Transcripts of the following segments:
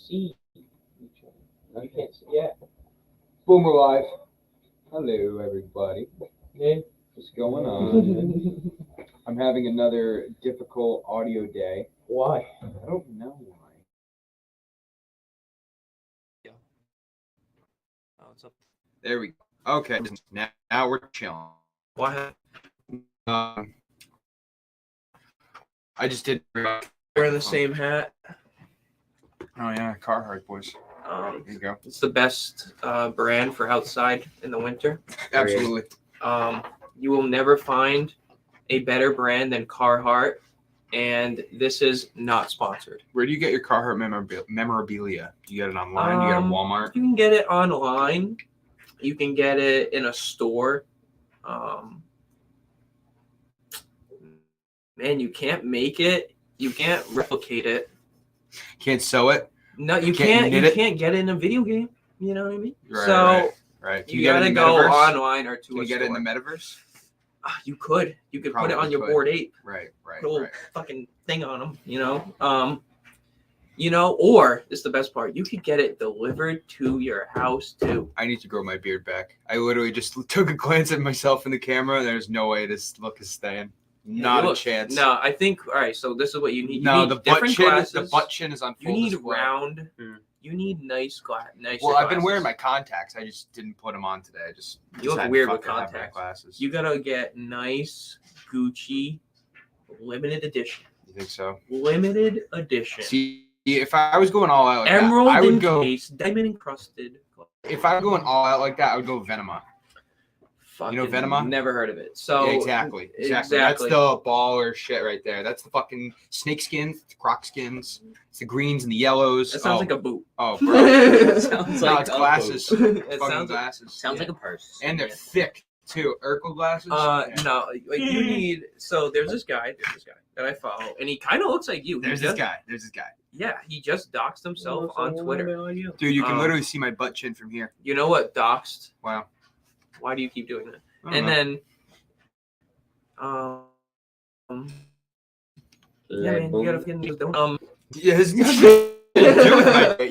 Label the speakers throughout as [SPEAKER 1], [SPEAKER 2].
[SPEAKER 1] see each other. No, you can't see. Yeah. Boom, we're live. Hello, everybody. Hey. What's going on? I'm having another difficult audio day. Why? I don't know why.
[SPEAKER 2] Oh, it's up.
[SPEAKER 1] There we go. Okay, now we're chilling.
[SPEAKER 2] Why?
[SPEAKER 1] I just did.
[SPEAKER 2] Wearing the same hat.
[SPEAKER 1] Oh yeah, Carhartt boys. There you go.
[SPEAKER 2] It's the best brand for outside in the winter.
[SPEAKER 1] Absolutely.
[SPEAKER 2] You will never find a better brand than Carhartt, and this is not sponsored.
[SPEAKER 1] Where do you get your Carhartt memorabilia? Do you get it online? Do you get it at Walmart?
[SPEAKER 2] You can get it online. You can get it in a store. Man, you can't make it. You can't replicate it.
[SPEAKER 1] Can't sew it.
[SPEAKER 2] No, you can't. You can't get it in a video game. You know what I mean?
[SPEAKER 1] Right, right.
[SPEAKER 2] You gotta go online or to
[SPEAKER 1] Can you get it in the metaverse?
[SPEAKER 2] You could put it on your Bored Ape.
[SPEAKER 1] Right.
[SPEAKER 2] Put a little fucking thing on them. Or it's the best part. You could get it delivered to your house too.
[SPEAKER 1] I need to grow my beard back. I literally just took a glance at myself in the camera. And there's no way this look is staying. Not a chance.
[SPEAKER 2] No, I think. All right, so this is what you need.
[SPEAKER 1] The butt chin is on full
[SPEAKER 2] You need
[SPEAKER 1] display.
[SPEAKER 2] Round. You need nice glasses.
[SPEAKER 1] Well, I've been wearing my contacts. I just didn't put them on today.
[SPEAKER 2] You look weird with contacts.
[SPEAKER 1] Glasses.
[SPEAKER 2] You gotta get nice Gucci limited edition.
[SPEAKER 1] You think so?
[SPEAKER 2] Limited edition.
[SPEAKER 1] See, if I was going all out like
[SPEAKER 2] Emerald
[SPEAKER 1] that, I would go
[SPEAKER 2] case, diamond encrusted.
[SPEAKER 1] If I was going all out like that, I would go Venema. You know Venema?
[SPEAKER 2] Never heard of it. So
[SPEAKER 1] yeah, exactly. That's the baller shit right there. That's the fucking snake skins, the croc skins. It's the greens and the yellows.
[SPEAKER 2] That sounds like a boot.
[SPEAKER 1] Oh, bro.
[SPEAKER 3] It sounds like
[SPEAKER 1] it's glasses.
[SPEAKER 2] It
[SPEAKER 1] fucking glasses.
[SPEAKER 3] Sounds like a purse.
[SPEAKER 1] And they're thick too. Urkel glasses.
[SPEAKER 2] No, like you need. So there's this guy that I follow, and he kind of looks like you.
[SPEAKER 1] There's this guy.
[SPEAKER 2] Yeah, he just doxed himself on Twitter.
[SPEAKER 1] Dude, you can literally see my butt chin from here.
[SPEAKER 2] You know what doxed?
[SPEAKER 1] Wow.
[SPEAKER 2] Why do you keep doing that? And then, yeah, man, you gotta fucking
[SPEAKER 1] you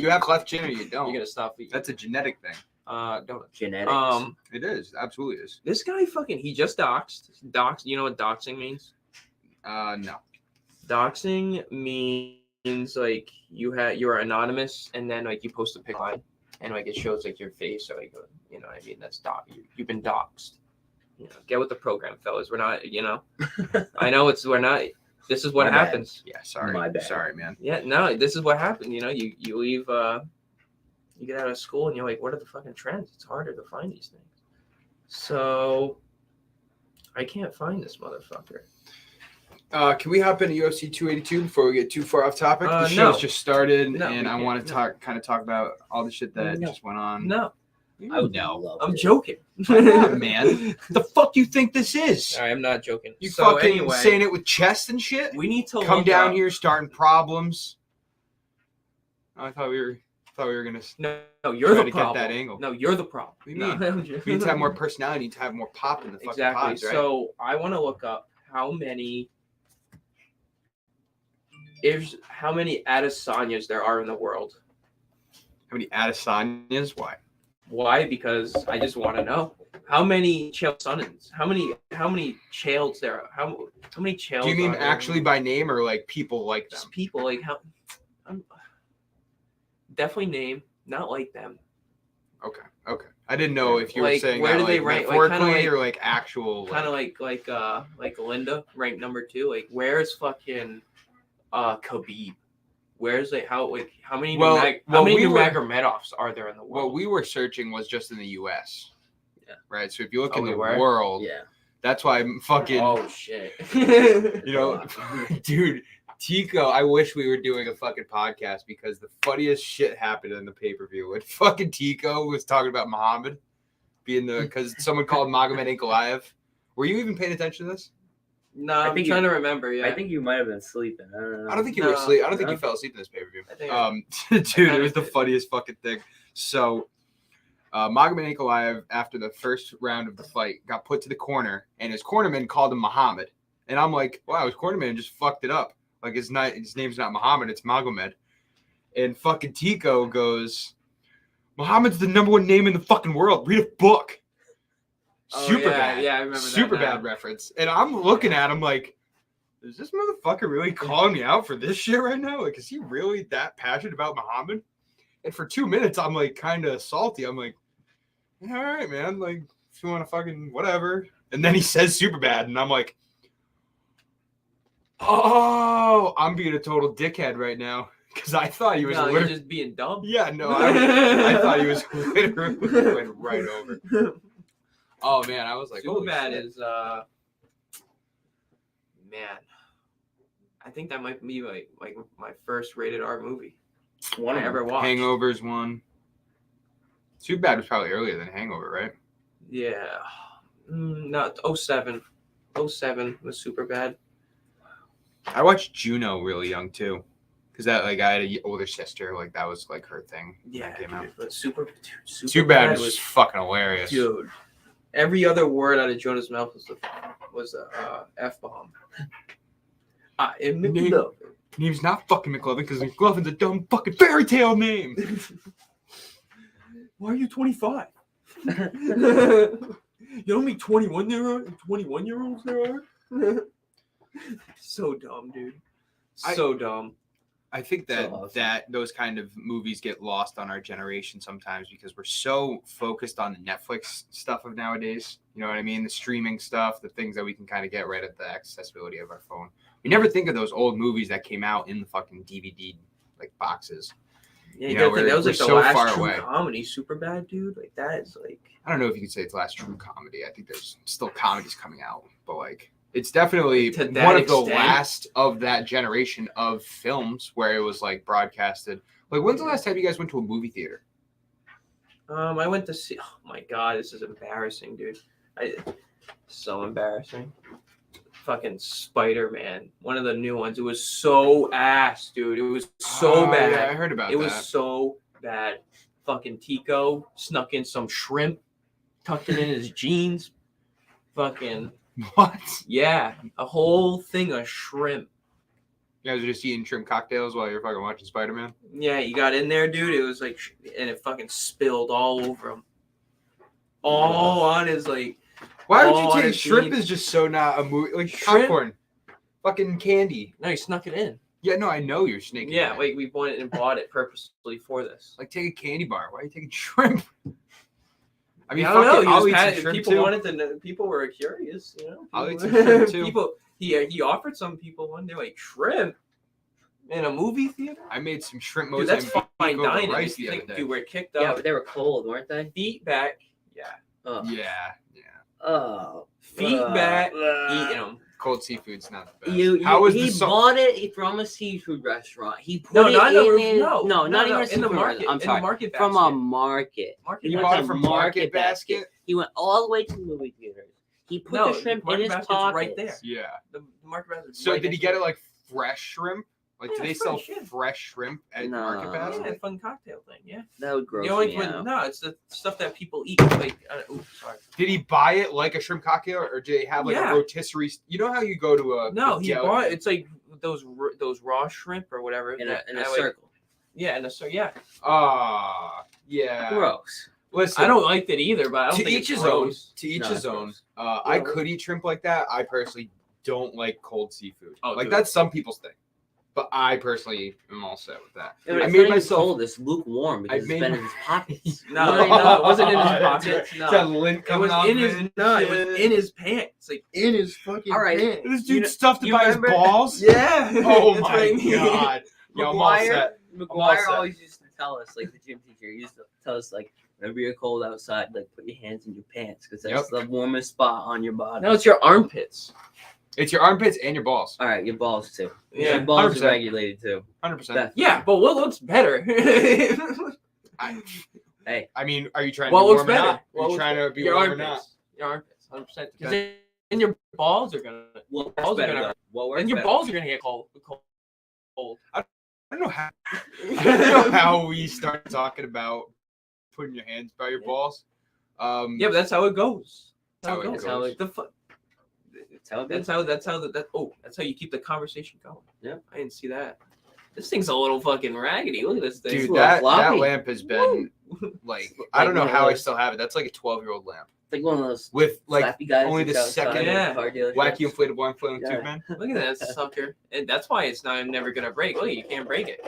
[SPEAKER 1] have cleft chin or you don't.
[SPEAKER 2] You gotta stop.
[SPEAKER 1] That's a genetic thing.
[SPEAKER 2] Don't
[SPEAKER 3] Genetics.
[SPEAKER 1] It is. Absolutely is.
[SPEAKER 2] This guy he just doxed. You know what doxing means?
[SPEAKER 1] No.
[SPEAKER 2] Doxing means like you're anonymous, and then like you post a pic line, and like it shows like your face, or like you know what I mean. That's you've been doxed. Get with the program, fellas. We're not, I know we're not. This is what happens.
[SPEAKER 1] Yeah, sorry.
[SPEAKER 3] My bad.
[SPEAKER 1] Sorry, man.
[SPEAKER 2] Yeah, no, this is what happened. You leave, you get out of school and you're like, what are the fucking trends? It's harder to find these things. So I can't find this motherfucker.
[SPEAKER 1] Can we hop into UFC 282 before we get too far off topic? The show's just started, and I want to talk about all the shit that just went on.
[SPEAKER 2] No.
[SPEAKER 3] I would know.
[SPEAKER 2] I'm joking.
[SPEAKER 1] Man. The fuck you think this is?
[SPEAKER 2] All right, I'm not joking.
[SPEAKER 1] You fucking saying it with chest and shit?
[SPEAKER 2] We need to
[SPEAKER 1] come down here starting problems. I thought we were gonna.
[SPEAKER 2] No, you're the problem.
[SPEAKER 1] Get that angle.
[SPEAKER 2] No, you're the problem.
[SPEAKER 1] We need to have more personality. We need to have more pop in the fucking pods, right?
[SPEAKER 2] So I want to look up how many Adesanyas there are in the world.
[SPEAKER 1] How many Adesanyas? Why?
[SPEAKER 2] Why? Because I just want to know how many Chael Sonnens, how many Chaels there are, how many Chaels.
[SPEAKER 1] Do you mean actually by name or like people like them?
[SPEAKER 2] Just people like how? Definitely name, not like them.
[SPEAKER 1] Okay. I didn't know if you were saying
[SPEAKER 2] where
[SPEAKER 1] that,
[SPEAKER 2] do they rank? Like,
[SPEAKER 1] or like actual.
[SPEAKER 2] Kind of like Linda ranked number 2. Like where's fucking Khabib? Where's how many Nurmagomedovs are there in the world?
[SPEAKER 1] What we were searching was just in the U.S.
[SPEAKER 3] Yeah.
[SPEAKER 1] Right. So if you look in the world, that's why I'm fucking.
[SPEAKER 2] Oh shit.
[SPEAKER 1] Dude, Tico. I wish we were doing a fucking podcast because the funniest shit happened in the pay-per-view when fucking Tico was talking about Muhammad being because someone called Magomed Ankalaev. Were you even paying attention to this?
[SPEAKER 2] No, I'm trying to remember. Yeah,
[SPEAKER 3] I think you might have been sleeping. I don't know.
[SPEAKER 1] I don't think you were asleep. I don't think you fell asleep in this pay-per-view. Dude, it was the funniest fucking thing. So, Magomed Ankalaev, after the first round of the fight, got put to the corner, and his cornerman called him Muhammad. And I'm like, wow, his cornerman just fucked it up. Like his name's not Muhammad, it's Magomed. And fucking Tico goes, Muhammad's the #1 name in the fucking world. Read a book. Super bad.
[SPEAKER 2] Yeah, I remember
[SPEAKER 1] Super
[SPEAKER 2] that now.
[SPEAKER 1] bad reference. And I'm looking at him like, is this motherfucker really calling me out for this shit right now? Like, is he really that passionate about Muhammad? And for 2 minutes, I'm like kind of salty. I'm like, yeah, all right, man. Like, if you want to fucking whatever. And then he says super bad. And I'm like, oh, I'm being a total dickhead right now. Because I thought he was
[SPEAKER 2] No, you're
[SPEAKER 1] literally.
[SPEAKER 2] just being dumb.
[SPEAKER 1] Yeah, no, I thought he was literally went right over. Oh, man. I was like,
[SPEAKER 2] Super
[SPEAKER 1] holy
[SPEAKER 2] bad
[SPEAKER 1] shit.
[SPEAKER 2] is man. I think that might be like my first rated R movie
[SPEAKER 3] One
[SPEAKER 2] I
[SPEAKER 3] of them.
[SPEAKER 2] ever watched.
[SPEAKER 1] Hangover's one. Superbad was probably earlier than Hangover, right?
[SPEAKER 2] Yeah. Not 07. 07 was super bad.
[SPEAKER 1] I watched Juno really young too, because that like I had an older sister, like that was like her thing. when
[SPEAKER 2] Yeah,
[SPEAKER 1] that came out.
[SPEAKER 2] dude, but super
[SPEAKER 1] Superbad
[SPEAKER 2] bad
[SPEAKER 1] was fucking hilarious.
[SPEAKER 2] dude. Every other word out of Jonah's mouth was a F-bomb. I am McLovin.
[SPEAKER 1] Name's not fucking McLovin because McLovin's a dumb fucking fairy tale name.
[SPEAKER 2] Why are you 25? You know how many 21-year-olds there are? So dumb, dude. So dumb.
[SPEAKER 1] I think that
[SPEAKER 3] So awesome.
[SPEAKER 1] that those kind of movies get lost on our generation sometimes because we're so focused on the Netflix stuff of nowadays. You know what I mean? The streaming stuff, the things that we can kind of get right at the accessibility of our phone. We never think of those old movies that came out in the fucking DVD like boxes.
[SPEAKER 2] Yeah,
[SPEAKER 1] You
[SPEAKER 2] you
[SPEAKER 1] know,
[SPEAKER 2] gotta think that was
[SPEAKER 1] we're
[SPEAKER 2] like the
[SPEAKER 1] so
[SPEAKER 2] last
[SPEAKER 1] far
[SPEAKER 2] true
[SPEAKER 1] away.
[SPEAKER 2] comedy, super bad, dude. Like that is like
[SPEAKER 1] I don't know if you could say it's the last true comedy. I think there's still comedies coming out, but like it's definitely
[SPEAKER 2] To that
[SPEAKER 1] one of the
[SPEAKER 2] extent?
[SPEAKER 1] last of that generation of films where it was like broadcasted. Like, when's the last time you guys went to a movie theater?
[SPEAKER 2] I went to see. Oh my god, this is embarrassing, dude. So embarrassing. Fucking Spider-Man, one of the new ones. It was so ass, dude. It was so bad.
[SPEAKER 1] Yeah, I heard about
[SPEAKER 2] It
[SPEAKER 1] that.
[SPEAKER 2] was so bad. Fucking Tico snuck in some shrimp, tucked it in his jeans. Fucking
[SPEAKER 1] What?
[SPEAKER 2] yeah, a whole thing of shrimp.
[SPEAKER 1] You guys are just eating shrimp cocktails while you're fucking watching Spider-Man?
[SPEAKER 2] Yeah, you got in there, dude. It was like, and it fucking spilled all over him. All on his like.
[SPEAKER 1] Why would
[SPEAKER 2] all
[SPEAKER 1] you
[SPEAKER 2] on
[SPEAKER 1] take
[SPEAKER 2] his
[SPEAKER 1] shrimp?
[SPEAKER 2] jeans.
[SPEAKER 1] Is just so not a movie. Like
[SPEAKER 2] Shrimp?
[SPEAKER 1] popcorn, fucking candy.
[SPEAKER 2] No, he snuck it in.
[SPEAKER 1] Yeah, no, I know you're snaking.
[SPEAKER 2] Yeah,
[SPEAKER 1] that.
[SPEAKER 2] like we went and bought it purposely for this.
[SPEAKER 1] Like take a candy bar. Why are you taking shrimp? I mean,
[SPEAKER 2] I don't
[SPEAKER 1] fuck
[SPEAKER 2] know.
[SPEAKER 1] it,
[SPEAKER 2] He
[SPEAKER 1] I'll
[SPEAKER 2] was
[SPEAKER 1] eat some
[SPEAKER 2] had,
[SPEAKER 1] shrimp
[SPEAKER 2] people
[SPEAKER 1] too.
[SPEAKER 2] wanted to know. People were curious, you know.
[SPEAKER 1] I'll eat
[SPEAKER 2] People-
[SPEAKER 1] some shrimp too.
[SPEAKER 2] People, he offered some people one day like shrimp in a movie theater.
[SPEAKER 1] I made some shrimp
[SPEAKER 2] Dude, that's
[SPEAKER 1] Mozambique
[SPEAKER 2] fine
[SPEAKER 1] over
[SPEAKER 2] dining.
[SPEAKER 1] rice
[SPEAKER 2] If you
[SPEAKER 1] the other
[SPEAKER 2] think,
[SPEAKER 1] day.
[SPEAKER 2] dude, we're kicked
[SPEAKER 3] Yeah,
[SPEAKER 2] up.
[SPEAKER 3] but they were cold, weren't they?
[SPEAKER 2] Feet back. Yeah.
[SPEAKER 3] Oh.
[SPEAKER 1] Yeah.
[SPEAKER 3] Oh.
[SPEAKER 2] Feet back. Eating them.
[SPEAKER 1] Cold seafood's not the best.
[SPEAKER 3] How
[SPEAKER 1] was
[SPEAKER 3] he
[SPEAKER 1] the
[SPEAKER 3] bought it from a seafood restaurant. He put
[SPEAKER 2] No,
[SPEAKER 3] it
[SPEAKER 2] not
[SPEAKER 3] in
[SPEAKER 2] in
[SPEAKER 3] his,
[SPEAKER 2] no,
[SPEAKER 3] not even a
[SPEAKER 2] in
[SPEAKER 3] seafood
[SPEAKER 2] the market.
[SPEAKER 3] restaurant. I'm
[SPEAKER 2] In
[SPEAKER 3] sorry.
[SPEAKER 2] the market
[SPEAKER 3] From
[SPEAKER 2] basket.
[SPEAKER 3] a market.
[SPEAKER 2] Market
[SPEAKER 1] You
[SPEAKER 3] went
[SPEAKER 1] bought
[SPEAKER 3] to
[SPEAKER 1] it from Market Basket?
[SPEAKER 3] He went all the way to the movie theaters. He put
[SPEAKER 2] No,
[SPEAKER 3] the shrimp in
[SPEAKER 2] Market
[SPEAKER 3] his
[SPEAKER 2] Basket's
[SPEAKER 3] pocket.
[SPEAKER 2] right there.
[SPEAKER 1] Yeah.
[SPEAKER 2] The market basket.
[SPEAKER 1] So did he get it like fresh shrimp? Like, do
[SPEAKER 2] Yeah,
[SPEAKER 1] they sell
[SPEAKER 2] fresh, yeah.
[SPEAKER 1] fresh shrimp at
[SPEAKER 3] No.
[SPEAKER 1] Market
[SPEAKER 2] Yeah,
[SPEAKER 1] Basket?
[SPEAKER 2] fun cocktail thing. Yeah.
[SPEAKER 3] That would gross
[SPEAKER 2] You know, like
[SPEAKER 3] me
[SPEAKER 2] when,
[SPEAKER 3] out.
[SPEAKER 2] no, it's the stuff that people eat. Like, sorry.
[SPEAKER 1] Did he buy it like a shrimp cocktail, or did they have like
[SPEAKER 2] Yeah.
[SPEAKER 1] a rotisserie? You know how you go to a
[SPEAKER 2] No, he
[SPEAKER 1] deli-
[SPEAKER 2] bought. It's like those raw shrimp or whatever.
[SPEAKER 3] In
[SPEAKER 2] that-
[SPEAKER 3] a
[SPEAKER 2] like-
[SPEAKER 3] circle.
[SPEAKER 2] Yeah, and so yeah.
[SPEAKER 1] Yeah.
[SPEAKER 3] Gross.
[SPEAKER 1] Listen,
[SPEAKER 2] I don't like it either, but I don't
[SPEAKER 1] to
[SPEAKER 2] think
[SPEAKER 1] each
[SPEAKER 2] it's
[SPEAKER 1] his own.
[SPEAKER 2] gross.
[SPEAKER 1] To each
[SPEAKER 3] No,
[SPEAKER 1] his
[SPEAKER 3] it's
[SPEAKER 1] own.
[SPEAKER 3] gross.
[SPEAKER 1] I could eat shrimp like that. I personally don't like cold seafood.
[SPEAKER 2] Oh,
[SPEAKER 1] like
[SPEAKER 2] dude.
[SPEAKER 1] that's some people's thing, but I personally am all set with that.
[SPEAKER 3] Yeah, but
[SPEAKER 1] I
[SPEAKER 3] it's
[SPEAKER 1] made
[SPEAKER 3] not even
[SPEAKER 1] myself.
[SPEAKER 3] cold. It's lukewarm because
[SPEAKER 1] I
[SPEAKER 3] it's
[SPEAKER 1] made
[SPEAKER 3] been
[SPEAKER 1] my-
[SPEAKER 3] in his pockets.
[SPEAKER 2] No, no, it wasn't in his
[SPEAKER 1] That's
[SPEAKER 2] pockets.
[SPEAKER 1] right.
[SPEAKER 2] No.
[SPEAKER 1] That lint
[SPEAKER 2] It
[SPEAKER 1] coming
[SPEAKER 2] was
[SPEAKER 1] off
[SPEAKER 2] in
[SPEAKER 1] of
[SPEAKER 2] his
[SPEAKER 1] it.
[SPEAKER 2] no. It was in his pants. Like in his fucking
[SPEAKER 3] All right.
[SPEAKER 2] pants.
[SPEAKER 1] This
[SPEAKER 3] You
[SPEAKER 1] dude
[SPEAKER 3] know-
[SPEAKER 1] stuffed it
[SPEAKER 3] you
[SPEAKER 1] by his
[SPEAKER 3] remember-
[SPEAKER 1] balls.
[SPEAKER 2] Yeah.
[SPEAKER 1] Oh
[SPEAKER 2] That's what
[SPEAKER 1] my
[SPEAKER 2] I mean.
[SPEAKER 1] god. Yo, I'm all set.
[SPEAKER 3] McGuire
[SPEAKER 1] set.
[SPEAKER 3] always used to tell us, like the gym teacher used to tell us, like whenever you're cold outside, like put your hands in your pants because that's the warmest spot on your body.
[SPEAKER 2] No, it's your armpits.
[SPEAKER 1] It's your armpits and your balls.
[SPEAKER 3] All right, your balls too.
[SPEAKER 2] Yeah,
[SPEAKER 3] Your balls
[SPEAKER 1] 100%.
[SPEAKER 3] are regulated too.
[SPEAKER 1] 100%.
[SPEAKER 2] Yeah, but what looks better?
[SPEAKER 3] Hey,
[SPEAKER 1] I mean, are you trying
[SPEAKER 2] What
[SPEAKER 1] to be
[SPEAKER 2] looks
[SPEAKER 1] warm or
[SPEAKER 2] better?
[SPEAKER 1] not? Are
[SPEAKER 2] What
[SPEAKER 1] you
[SPEAKER 2] looks
[SPEAKER 1] trying
[SPEAKER 2] better?
[SPEAKER 1] to be
[SPEAKER 2] Your
[SPEAKER 1] warm or not?
[SPEAKER 2] armpits. Your armpits, 100%. Because then your balls are gonna.
[SPEAKER 3] what
[SPEAKER 2] balls
[SPEAKER 3] works
[SPEAKER 2] are
[SPEAKER 3] better?
[SPEAKER 2] gonna-
[SPEAKER 3] though? What works
[SPEAKER 2] And your
[SPEAKER 3] better?
[SPEAKER 2] balls are gonna get cold.
[SPEAKER 1] I don't know how. I don't know how we start talking about putting your hands by your balls.
[SPEAKER 2] Yeah, but that's how it goes.
[SPEAKER 1] That's how it
[SPEAKER 3] That's how
[SPEAKER 1] goes.
[SPEAKER 3] it-
[SPEAKER 2] The fu-
[SPEAKER 3] That's how it goes.
[SPEAKER 2] that's how you keep the conversation going.
[SPEAKER 3] Yeah.
[SPEAKER 2] I didn't see that. This thing's a little fucking raggedy. Look at this thing.
[SPEAKER 3] It's a
[SPEAKER 1] Dude,
[SPEAKER 3] little
[SPEAKER 1] that
[SPEAKER 3] floppy.
[SPEAKER 1] lamp has been like I don't know how I still have it. That's like a 12-year-old lamp
[SPEAKER 3] It's like one of those
[SPEAKER 1] with like
[SPEAKER 3] flappy guys
[SPEAKER 1] only
[SPEAKER 3] that's
[SPEAKER 1] the
[SPEAKER 3] outside
[SPEAKER 1] second
[SPEAKER 2] Yeah.
[SPEAKER 3] car dealerships.
[SPEAKER 1] wacky inflatable inflatable
[SPEAKER 3] Yeah.
[SPEAKER 1] tube, man.
[SPEAKER 2] Look at that sucker. And that's why it's not never gonna break. Look, you can't break it.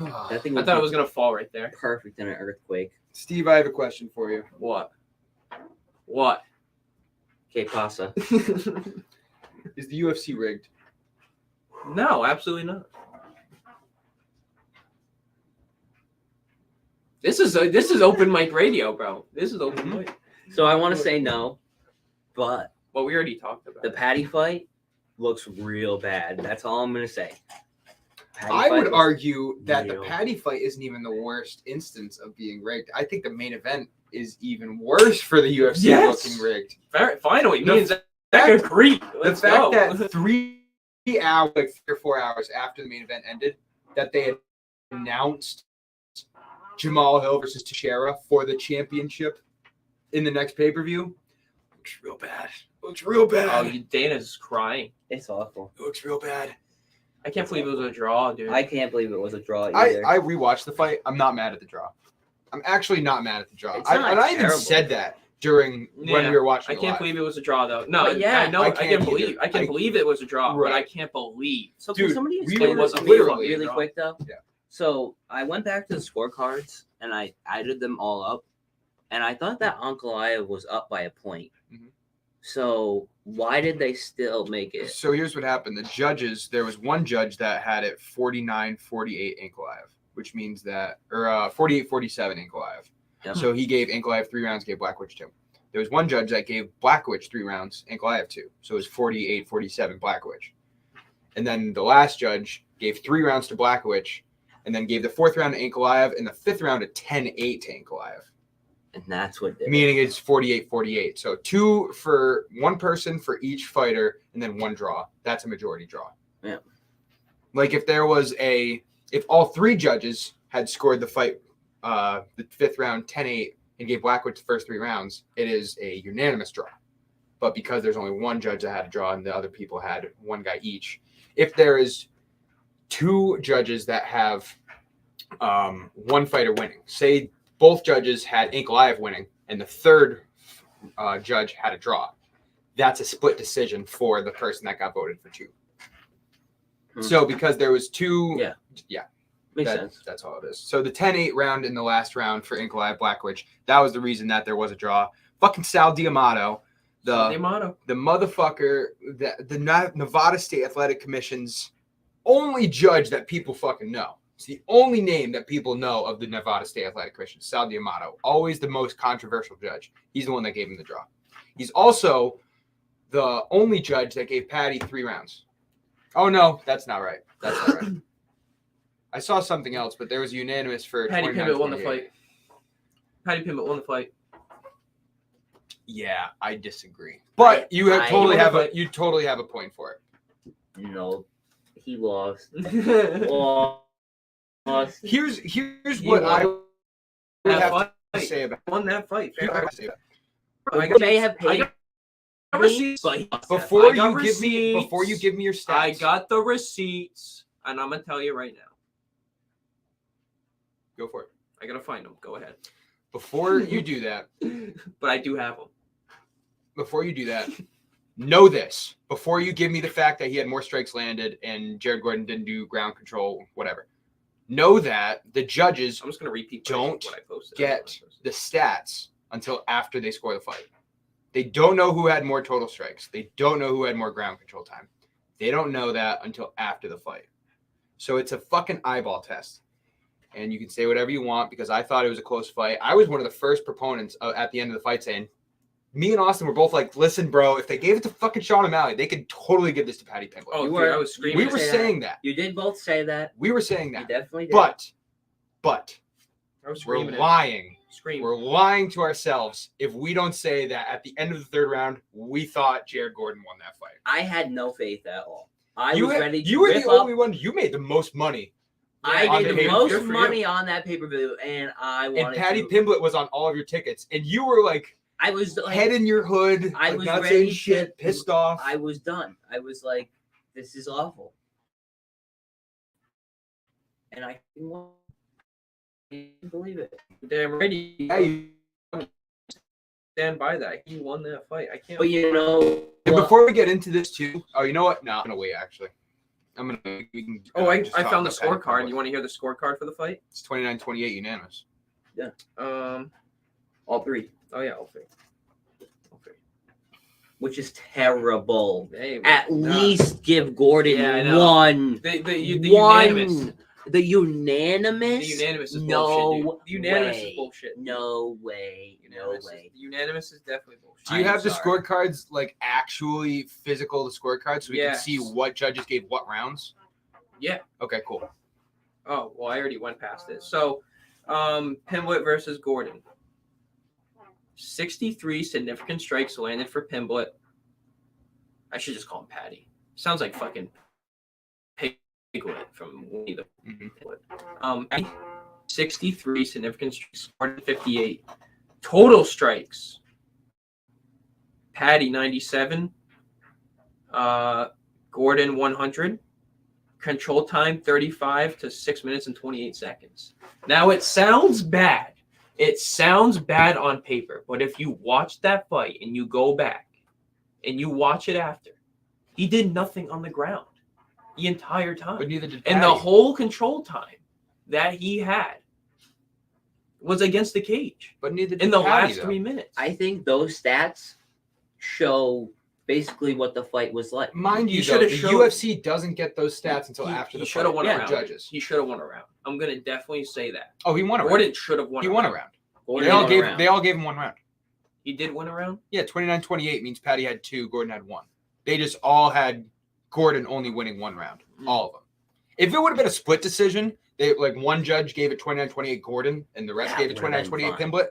[SPEAKER 3] That thing
[SPEAKER 2] I
[SPEAKER 3] would
[SPEAKER 2] thought
[SPEAKER 3] be
[SPEAKER 2] it was gonna fall right there.
[SPEAKER 3] perfect in an earthquake.
[SPEAKER 1] Steve, I have a question for you.
[SPEAKER 2] What? What?
[SPEAKER 3] Que pasa?
[SPEAKER 1] Is the UFC rigged?
[SPEAKER 2] No, absolutely not. This is open mic radio, bro. This is open
[SPEAKER 1] Mhm.
[SPEAKER 2] mic.
[SPEAKER 3] So I want to say no, but
[SPEAKER 2] Well, we already talked about
[SPEAKER 3] the
[SPEAKER 2] it.
[SPEAKER 3] Patty fight looks real bad. That's all I'm gonna say. Patty
[SPEAKER 1] I
[SPEAKER 3] fight
[SPEAKER 1] would
[SPEAKER 3] looks-
[SPEAKER 1] argue that the
[SPEAKER 3] real.
[SPEAKER 1] Patty fight isn't even the worst instance of being rigged. I think the main event is even worse for the UFC
[SPEAKER 2] Yes.
[SPEAKER 1] looking rigged.
[SPEAKER 2] Finally,
[SPEAKER 1] The
[SPEAKER 2] me and Zach agree.
[SPEAKER 1] The
[SPEAKER 2] Let's
[SPEAKER 1] fact
[SPEAKER 2] go.
[SPEAKER 1] that 3 hours, like 3 or 4 hours after the main event ended, that they had announced Jamal Hill versus Teixeira for the championship in the next pay-per-view looks real bad. Looks real bad.
[SPEAKER 2] Dana's crying.
[SPEAKER 3] It's awful.
[SPEAKER 1] It looks real bad.
[SPEAKER 2] I can't believe it was a draw, dude.
[SPEAKER 3] I can't believe it was a draw
[SPEAKER 1] I
[SPEAKER 3] either.
[SPEAKER 1] rewatched the fight. I'm not mad at the draw. I'm actually not mad at the draw.
[SPEAKER 3] It's
[SPEAKER 1] I
[SPEAKER 3] not
[SPEAKER 1] even
[SPEAKER 3] terrible.
[SPEAKER 1] said that during when
[SPEAKER 2] Yeah,
[SPEAKER 1] we were watching.
[SPEAKER 2] I
[SPEAKER 1] it
[SPEAKER 2] can't
[SPEAKER 1] live.
[SPEAKER 2] believe it was a draw, though. No,
[SPEAKER 3] But yeah,
[SPEAKER 2] I know.
[SPEAKER 1] I
[SPEAKER 2] I
[SPEAKER 1] can't
[SPEAKER 2] can't
[SPEAKER 1] either.
[SPEAKER 2] believe. I can't
[SPEAKER 1] I-
[SPEAKER 2] believe it was a draw, but
[SPEAKER 1] Right.
[SPEAKER 2] I can't believe.
[SPEAKER 3] So
[SPEAKER 1] Dude,
[SPEAKER 3] can somebody
[SPEAKER 1] we
[SPEAKER 3] explain
[SPEAKER 2] were
[SPEAKER 3] this to me
[SPEAKER 2] literally
[SPEAKER 3] really
[SPEAKER 2] draw.
[SPEAKER 3] quick though?
[SPEAKER 1] Yeah.
[SPEAKER 3] So I went back to the scorecards and I added them all up, and I thought that Ankalaev was up by a point.
[SPEAKER 1] Mhm.
[SPEAKER 3] So why did they still make it?
[SPEAKER 1] So here's what happened. The judges, there was one judge that had it 49-48 Ankalaev, which means that, or 48-47 Ankalaev.
[SPEAKER 3] Yep.
[SPEAKER 1] So he gave Ankalaev 3 rounds, gave Blackwitch 2. There was one judge that gave Blackwitch 3 rounds, Ankalaev 2. So it was 48-47 Blackwitch. And then the last judge gave 3 rounds to Blackwitch, and then gave the 4th round to Ankalaev, and the 5th round a 10-8 to Ankalaev.
[SPEAKER 3] And that's what did it.
[SPEAKER 1] Meaning it's 48-48. So 2 for one person for each fighter, and then 1 draw. That's a majority draw.
[SPEAKER 3] Yeah.
[SPEAKER 1] Like if all 3 judges had scored the fight, the 5th round 10-8 and gave Blackwitch the first 3 rounds, it is a unanimous draw. But because there's only one judge that had a draw and the other people had one guy each, if there is 2 judges that have one fighter winning, say both judges had Ankalaev winning, and the 3rd judge had a draw. That's a split decision for the person that got voted for 2. So because there was 2,
[SPEAKER 3] Makes sense.
[SPEAKER 1] that's all it is. So the 10-8 round in the last round for Ankalaev Blackwitch, that was the reason that there was a draw. Fucking Sal D'Amato, the motherfucker, the Nevada State Athletic Commission's only judge that people fucking know. It's the only name that people know of the Nevada State Athletic Commission, Sal D'Amato. Always the most controversial judge. He's the one that gave him the draw. He's also the only judge that gave Patty 3 rounds. Oh, no, that's not right. That's not right. I saw something else, but there was unanimous for
[SPEAKER 2] Patty Pimblet won the
[SPEAKER 1] 29-28.
[SPEAKER 2] fight. Patty Pimblet won the fight.
[SPEAKER 1] Yeah, I disagree. But you
[SPEAKER 3] I-
[SPEAKER 1] totally
[SPEAKER 2] I-
[SPEAKER 1] have a point for it.
[SPEAKER 3] No, he lost.
[SPEAKER 2] That
[SPEAKER 3] Lost.
[SPEAKER 1] Here's what I would have
[SPEAKER 2] fight.
[SPEAKER 1] to say about
[SPEAKER 2] Won that fight.
[SPEAKER 1] here's what I have to say about
[SPEAKER 2] I
[SPEAKER 3] He may have
[SPEAKER 2] I
[SPEAKER 3] paid
[SPEAKER 2] got receipts, but he lost that
[SPEAKER 1] Before
[SPEAKER 2] fight. I got
[SPEAKER 1] you give me your stats.
[SPEAKER 2] I got the receipts, and I'm gonna tell you right now.
[SPEAKER 1] Go for it.
[SPEAKER 2] I gotta find them. Go ahead.
[SPEAKER 1] Before you do that,
[SPEAKER 2] But I do have them.
[SPEAKER 1] know this. Before you give me the fact that he had more strikes landed and Jared Gordon didn't do ground control, whatever. Know that the judges
[SPEAKER 2] I'm just gonna repeat
[SPEAKER 1] Don't
[SPEAKER 2] what I posted.
[SPEAKER 1] get the stats until after they score the fight. They don't know who had more total strikes. They don't know who had more ground control time. They don't know that until after the fight. So it's a fucking eyeball test. And you can say whatever you want because I thought it was a close fight. I was one of the first proponents at the end of the fight saying, me and Austin were both like, listen, bro, if they gave it to fucking Sean O'Malley, they could totally give this to Patty Pimblet.
[SPEAKER 2] Oh,
[SPEAKER 3] You
[SPEAKER 2] dude,
[SPEAKER 3] were-
[SPEAKER 2] I was screaming.
[SPEAKER 1] We were
[SPEAKER 3] say
[SPEAKER 1] saying that.
[SPEAKER 3] You did both say that.
[SPEAKER 1] We were saying
[SPEAKER 3] You
[SPEAKER 1] that.
[SPEAKER 3] definitely did.
[SPEAKER 1] But
[SPEAKER 2] I was
[SPEAKER 1] we're
[SPEAKER 2] screaming.
[SPEAKER 1] lying.
[SPEAKER 2] Screaming.
[SPEAKER 1] We're lying to ourselves if we don't say that at the end of the 3rd round, we thought Jared Gordon won that fight.
[SPEAKER 3] I had no faith at all. I
[SPEAKER 1] You
[SPEAKER 3] was
[SPEAKER 1] had-
[SPEAKER 3] ready to
[SPEAKER 1] you were
[SPEAKER 3] rip
[SPEAKER 1] the
[SPEAKER 3] up.
[SPEAKER 1] only one. You made the most money.
[SPEAKER 3] I
[SPEAKER 1] on
[SPEAKER 3] did the
[SPEAKER 1] pay-per-view.
[SPEAKER 3] most
[SPEAKER 1] Good for you.
[SPEAKER 3] money on that pay-per-view, and I wanted
[SPEAKER 1] And Patty
[SPEAKER 3] to.
[SPEAKER 1] Pimblet was on all of your tickets, and you were like
[SPEAKER 3] I was like,
[SPEAKER 1] head in your hood,
[SPEAKER 3] I
[SPEAKER 1] like,
[SPEAKER 3] was
[SPEAKER 1] not
[SPEAKER 3] ready
[SPEAKER 1] saying
[SPEAKER 3] to-
[SPEAKER 1] shit, pissed off.
[SPEAKER 3] I was done. I was like, this is awful. and I won. I can't believe it.
[SPEAKER 2] Damn right.
[SPEAKER 1] Yeah, you,
[SPEAKER 2] Stand by that. He won that fight. I can't.
[SPEAKER 3] But you know,
[SPEAKER 1] and before we get into this too, oh, you know what? No, I'm gonna wait. Actually, I'm gonna. We can,
[SPEAKER 2] I
[SPEAKER 1] just talk
[SPEAKER 2] found the
[SPEAKER 1] about Paddy
[SPEAKER 2] scorecard.
[SPEAKER 1] Pimblett.
[SPEAKER 2] You want to hear the scorecard for the fight?
[SPEAKER 1] It's 29-28 unanimous.
[SPEAKER 3] all three,
[SPEAKER 2] Oh yeah, I'll fake.
[SPEAKER 3] which is terrible.
[SPEAKER 2] Hey,
[SPEAKER 3] At
[SPEAKER 2] nah.
[SPEAKER 3] least give Gordon
[SPEAKER 2] Yeah, I know.
[SPEAKER 3] one.
[SPEAKER 2] The
[SPEAKER 3] One.
[SPEAKER 2] unanimous.
[SPEAKER 3] The unanimous?
[SPEAKER 2] The unanimous is
[SPEAKER 3] no
[SPEAKER 2] bullshit, dude. The unanimous
[SPEAKER 3] way.
[SPEAKER 2] is bullshit.
[SPEAKER 3] No way.
[SPEAKER 2] Unanimous
[SPEAKER 3] No way.
[SPEAKER 2] The unanimous is definitely bullshit.
[SPEAKER 1] Do you
[SPEAKER 3] I'm
[SPEAKER 1] have the
[SPEAKER 3] sorry.
[SPEAKER 1] scorecards like actually physical, the scorecards, so we can see
[SPEAKER 2] Yes.
[SPEAKER 1] what judges gave what rounds?
[SPEAKER 2] Yeah.
[SPEAKER 1] Okay, cool.
[SPEAKER 2] Oh, well, I already went past it. So, Pimblett versus Gordon. 63 significant strikes landed for Pimblett. I should just call him Patty. Sounds like fucking Piglet from Winnie the Pooh. 63 significant strikes, Gordon 58. Total strikes. Patty 97. Gordon 100. Control time 35 to 6 minutes and 28 seconds. Now it sounds bad. It sounds bad on paper, but if you watch that fight and you go back and you watch it after, he did nothing on the ground the entire time.
[SPEAKER 1] But neither did
[SPEAKER 2] And
[SPEAKER 1] Patty.
[SPEAKER 2] the whole control time that he had was against the cage
[SPEAKER 1] But neither did
[SPEAKER 2] in the
[SPEAKER 1] Patty,
[SPEAKER 2] last
[SPEAKER 1] though.
[SPEAKER 2] 3 minutes.
[SPEAKER 3] I think those stats show basically what the fight was like.
[SPEAKER 1] Mind
[SPEAKER 2] He
[SPEAKER 1] you, though,
[SPEAKER 2] shoulda
[SPEAKER 1] the
[SPEAKER 2] showed-
[SPEAKER 1] UFC doesn't get those stats until after the
[SPEAKER 2] shoulda
[SPEAKER 1] fight.
[SPEAKER 2] won
[SPEAKER 3] Yeah.
[SPEAKER 2] a round.
[SPEAKER 1] Judges.
[SPEAKER 2] He should have won a round. I'm gonna definitely say that.
[SPEAKER 1] Oh, he won a round.
[SPEAKER 2] Gordon should have won.
[SPEAKER 1] He
[SPEAKER 2] a
[SPEAKER 1] won a
[SPEAKER 2] round.
[SPEAKER 1] round.
[SPEAKER 3] Gordon
[SPEAKER 1] They all
[SPEAKER 3] won a
[SPEAKER 1] gave
[SPEAKER 3] round.
[SPEAKER 1] they all gave him one round.
[SPEAKER 2] He did win a round.
[SPEAKER 1] Yeah, 29-28 means Patty had 2, Gordon had 1. They just all had Gordon only winning 1 round. All of them. If it would have been a split decision, they like one judge gave it 29-28 Gordon and the rest
[SPEAKER 3] That
[SPEAKER 1] gave it
[SPEAKER 3] would've been
[SPEAKER 1] 29-28
[SPEAKER 3] fine.
[SPEAKER 1] Pimblett,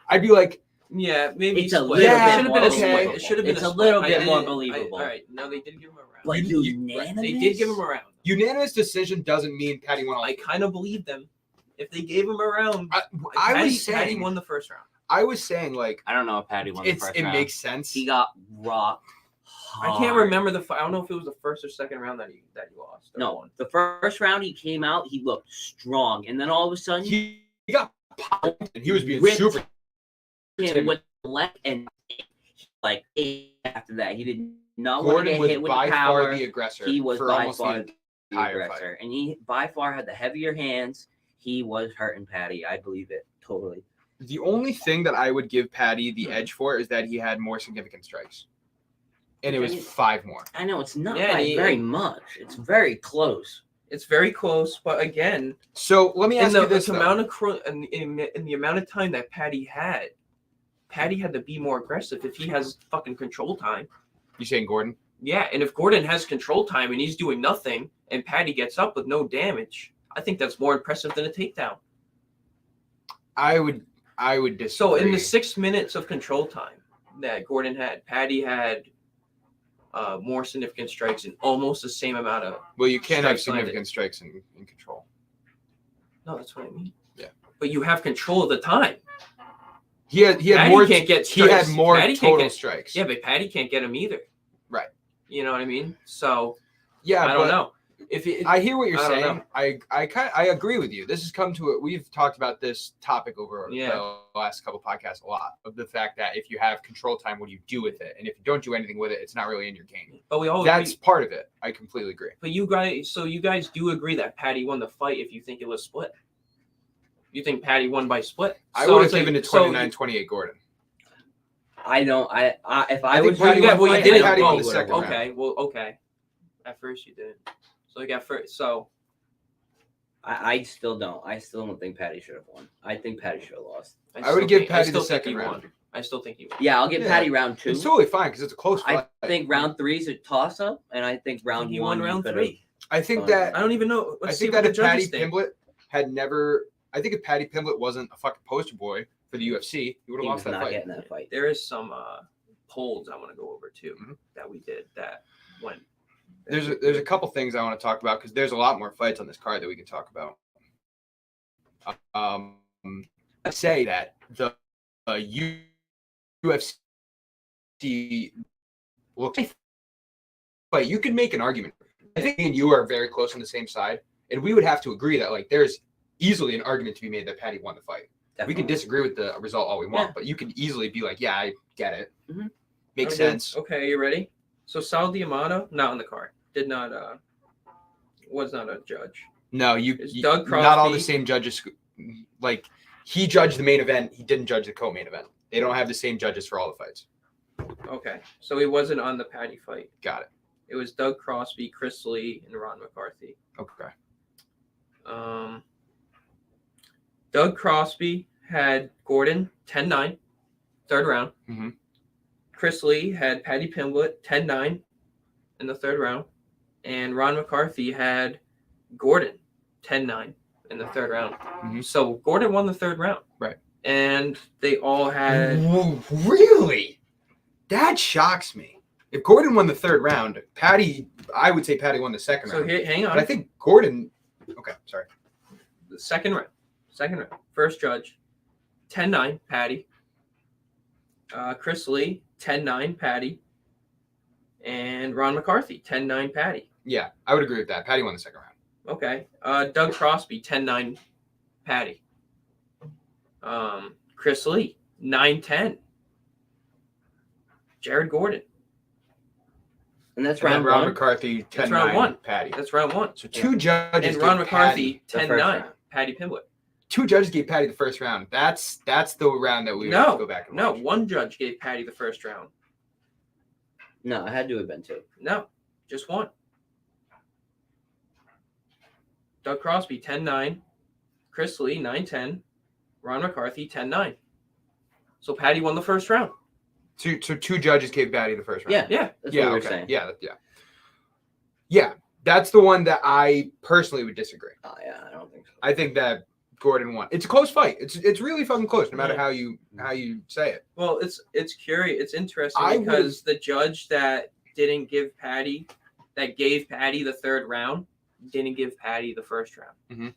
[SPEAKER 1] I'd be like,
[SPEAKER 2] Yeah, maybe
[SPEAKER 3] It's a
[SPEAKER 2] split.
[SPEAKER 3] little
[SPEAKER 1] Yeah,
[SPEAKER 2] It should have been a
[SPEAKER 1] okay.
[SPEAKER 2] split. It should have been
[SPEAKER 3] It's
[SPEAKER 2] a
[SPEAKER 3] a
[SPEAKER 2] split.
[SPEAKER 3] little
[SPEAKER 2] I
[SPEAKER 3] bit
[SPEAKER 2] didn't-
[SPEAKER 3] more believable.
[SPEAKER 2] all right, no, they did give him a round.
[SPEAKER 3] Like
[SPEAKER 1] You-
[SPEAKER 3] unanimous.
[SPEAKER 2] They did give him a round.
[SPEAKER 1] unanimous decision doesn't mean Patty won all.
[SPEAKER 2] I kind of believe them. If they gave him a round,
[SPEAKER 1] I
[SPEAKER 2] Patty,
[SPEAKER 1] was saying,
[SPEAKER 2] Patty won the first round.
[SPEAKER 1] I was saying like
[SPEAKER 3] I don't know if Patty won the
[SPEAKER 1] it
[SPEAKER 3] first round.
[SPEAKER 1] makes sense.
[SPEAKER 3] He got rocked.
[SPEAKER 2] I can't remember the fight. I don't know if it was the first or second round that he lost. or
[SPEAKER 3] No,
[SPEAKER 2] won.
[SPEAKER 3] the first round he came out, he looked strong, and then all of a sudden
[SPEAKER 1] He got popped and he was being
[SPEAKER 3] Ripped
[SPEAKER 1] super.
[SPEAKER 3] him with the left and like after that he did not want to
[SPEAKER 1] Gordon
[SPEAKER 3] get
[SPEAKER 1] was
[SPEAKER 3] hit with
[SPEAKER 1] by
[SPEAKER 3] the power.
[SPEAKER 1] far the aggressor.
[SPEAKER 3] He was
[SPEAKER 1] for
[SPEAKER 3] by
[SPEAKER 1] almost
[SPEAKER 3] far
[SPEAKER 1] the
[SPEAKER 3] the
[SPEAKER 1] entire
[SPEAKER 3] aggressor, and he by far had the heavier hands. He was hurting Patty. I believe it totally.
[SPEAKER 1] The only thing that I would give Patty the edge for is that he had more significant strikes. And it was 5 more.
[SPEAKER 3] I know it's not
[SPEAKER 2] Yeah,
[SPEAKER 3] by
[SPEAKER 2] he-
[SPEAKER 3] very much. It's very close.
[SPEAKER 2] It's very close, but again,
[SPEAKER 1] So let me
[SPEAKER 2] in
[SPEAKER 1] ask
[SPEAKER 2] the,
[SPEAKER 1] you this.
[SPEAKER 2] amount of in the amount of time that Patty had to be more aggressive. If he has fucking control time,
[SPEAKER 1] You saying Gordon?
[SPEAKER 2] yeah. And if Gordon has control time and he's doing nothing, and Patty gets up with no damage, I think that's more impressive than a takedown.
[SPEAKER 1] I would disagree.
[SPEAKER 2] So in the 6 minutes of control time that Gordon had, Patty had more significant strikes and almost the same amount of.
[SPEAKER 1] Well, you can't have
[SPEAKER 2] strikes landed.
[SPEAKER 1] significant strikes in control.
[SPEAKER 2] No, that's what I mean.
[SPEAKER 1] Yeah.
[SPEAKER 2] But you have control of the time.
[SPEAKER 1] He had
[SPEAKER 2] Patty
[SPEAKER 1] more.
[SPEAKER 2] can't get
[SPEAKER 1] He had
[SPEAKER 2] strikes.
[SPEAKER 1] more
[SPEAKER 2] Patty can't
[SPEAKER 1] total
[SPEAKER 2] get-
[SPEAKER 1] strikes.
[SPEAKER 2] Yeah, but Patty can't get him either.
[SPEAKER 1] Right.
[SPEAKER 2] You know what I mean? So
[SPEAKER 1] Yeah,
[SPEAKER 2] I don't
[SPEAKER 1] but
[SPEAKER 2] know. If it,
[SPEAKER 1] I hear what you're
[SPEAKER 2] I don't
[SPEAKER 1] saying.
[SPEAKER 2] know.
[SPEAKER 1] I agree with you. This has come to it. We've talked about this topic over the last couple podcasts a lot of the fact that if you have control time, what do you do with it? And if you don't do anything with it, it's not really in your game.
[SPEAKER 2] but we all
[SPEAKER 1] That's
[SPEAKER 2] agree,
[SPEAKER 1] part of it. I completely agree.
[SPEAKER 2] but you guys do agree that Patty won the fight if you think it was split. You think Patty won by split?
[SPEAKER 1] I
[SPEAKER 2] So
[SPEAKER 1] would have
[SPEAKER 2] it's like-
[SPEAKER 1] given it
[SPEAKER 2] so-
[SPEAKER 1] 29-28 Gordon.
[SPEAKER 3] I don't. I if
[SPEAKER 1] I
[SPEAKER 3] I
[SPEAKER 1] think
[SPEAKER 3] was
[SPEAKER 1] Patty
[SPEAKER 3] doing
[SPEAKER 1] won-
[SPEAKER 3] the
[SPEAKER 2] well, you
[SPEAKER 3] fight,
[SPEAKER 2] didn't.
[SPEAKER 3] I
[SPEAKER 1] Patty won
[SPEAKER 3] probably
[SPEAKER 1] the
[SPEAKER 3] would've
[SPEAKER 1] second
[SPEAKER 3] won.
[SPEAKER 1] round.
[SPEAKER 2] Okay, well, okay. At first you didn't. So you got first. So
[SPEAKER 3] I still don't. I still don't think Patty should have won. I think Patty should have lost.
[SPEAKER 1] I
[SPEAKER 2] still
[SPEAKER 1] would give
[SPEAKER 2] think-
[SPEAKER 1] Patty
[SPEAKER 2] still
[SPEAKER 1] the
[SPEAKER 2] think
[SPEAKER 1] second
[SPEAKER 2] he
[SPEAKER 1] round.
[SPEAKER 2] won. I still think he won.
[SPEAKER 3] Yeah, I'll give
[SPEAKER 1] Yeah.
[SPEAKER 3] Patty round 2.
[SPEAKER 1] It's totally fine because it's a close fight.
[SPEAKER 3] I think round 3 is a toss up, and I think round
[SPEAKER 2] He
[SPEAKER 3] 1
[SPEAKER 2] won round
[SPEAKER 3] could've-
[SPEAKER 2] 3.
[SPEAKER 1] I think
[SPEAKER 3] I
[SPEAKER 1] that
[SPEAKER 2] I don't even know.
[SPEAKER 1] I
[SPEAKER 2] Let's see
[SPEAKER 1] think
[SPEAKER 2] what
[SPEAKER 1] that
[SPEAKER 2] the
[SPEAKER 1] if Patty
[SPEAKER 2] judges think.
[SPEAKER 1] Pimblett had never, I think if Patty Pimblett wasn't a fucking poster boy for the UFC, he would have
[SPEAKER 3] He was
[SPEAKER 1] lost that
[SPEAKER 3] not
[SPEAKER 1] fight.
[SPEAKER 3] getting that fight.
[SPEAKER 2] There is some polls I want to go over too
[SPEAKER 1] Mhm.
[SPEAKER 2] that we did that went.
[SPEAKER 1] There's a couple things I want to talk about because there's a lot more fights on this card that we can talk about. I say that the UFC looks, but you could make an argument. I think me and you are very close on the same side. And we would have to agree that like there's easily an argument to be made that Patty won the fight.
[SPEAKER 3] Definitely.
[SPEAKER 1] We can disagree with the result all we want,
[SPEAKER 3] Yeah.
[SPEAKER 1] but you can easily be like, yeah, I get it.
[SPEAKER 3] Mhm.
[SPEAKER 1] Makes
[SPEAKER 2] Okay.
[SPEAKER 1] sense.
[SPEAKER 2] Okay, you ready? So Sal Diamato, not on the card. Did not was not a judge.
[SPEAKER 1] No,
[SPEAKER 2] It's Doug
[SPEAKER 1] not all the
[SPEAKER 2] Crosby.
[SPEAKER 1] same judges. Like he judged the main event, he didn't judge the co-main event. They don't have the same judges for all the fights.
[SPEAKER 2] Okay. So he wasn't on the Patty fight.
[SPEAKER 1] Got it.
[SPEAKER 2] It was Doug Crosby, Chris Lee, and Ron McCarthy.
[SPEAKER 1] Okay.
[SPEAKER 2] Doug Crosby had Gordon 10-9, third round.
[SPEAKER 1] Mhm.
[SPEAKER 2] Chris Lee had Patty Pimblett 10-9 in the third round. And Ron McCarthy had Gordon 10-9 in the third round.
[SPEAKER 1] Mhm.
[SPEAKER 2] So Gordon won the third round.
[SPEAKER 1] Right.
[SPEAKER 2] And they all had.
[SPEAKER 1] Whoa, really? That shocks me. If Gordon won the third round, I would say Patty won the second
[SPEAKER 2] So
[SPEAKER 1] round.
[SPEAKER 2] here, hang on.
[SPEAKER 1] But I think Gordon. Okay, sorry.
[SPEAKER 2] The second round. First judge, 10-9, Patty. Chris Lee, 10-9, Patty. And Ron McCarthy, 10-9, Patty.
[SPEAKER 1] Yeah, I would agree with that. Patty won the second round.
[SPEAKER 2] Okay. Doug Crosby, 10-9, Patty. Chris Lee, 9-10. Jared Gordon.
[SPEAKER 3] And that's
[SPEAKER 1] And then
[SPEAKER 3] round
[SPEAKER 1] Ron
[SPEAKER 3] one.
[SPEAKER 1] McCarthy, 10-9,
[SPEAKER 2] That's round one.
[SPEAKER 1] Patty.
[SPEAKER 2] That's round one.
[SPEAKER 1] So two judges
[SPEAKER 2] And Ron
[SPEAKER 1] gave
[SPEAKER 2] McCarthy,
[SPEAKER 3] the first
[SPEAKER 2] 10-9,
[SPEAKER 3] round.
[SPEAKER 2] Patty Pimblett.
[SPEAKER 1] Two judges gave Patty the first round. That's the round that we would have to go back and
[SPEAKER 2] No,
[SPEAKER 1] watch.
[SPEAKER 2] one judge gave Patty the first round.
[SPEAKER 3] No, it had to have been two.
[SPEAKER 2] No, just one. Doug Crosby, 10-9. Chris Lee, 9-10. Ron McCarthy, 10-9. So Patty won the first round.
[SPEAKER 1] So two judges gave Patty the first round.
[SPEAKER 3] Yeah,
[SPEAKER 2] Yeah.
[SPEAKER 3] that's
[SPEAKER 1] Yeah,
[SPEAKER 3] what we were
[SPEAKER 1] okay.
[SPEAKER 3] saying.
[SPEAKER 1] Yeah. That's the one that I personally would disagree.
[SPEAKER 3] Oh yeah, I don't think so.
[SPEAKER 1] I think that Gordon won. It's a close fight. It's really fucking close, no matter how you say it.
[SPEAKER 2] Well, it's curious. It's interesting
[SPEAKER 1] I
[SPEAKER 2] because the judge that didn't give Patty, that gave Patty the third round, didn't give Patty the first round.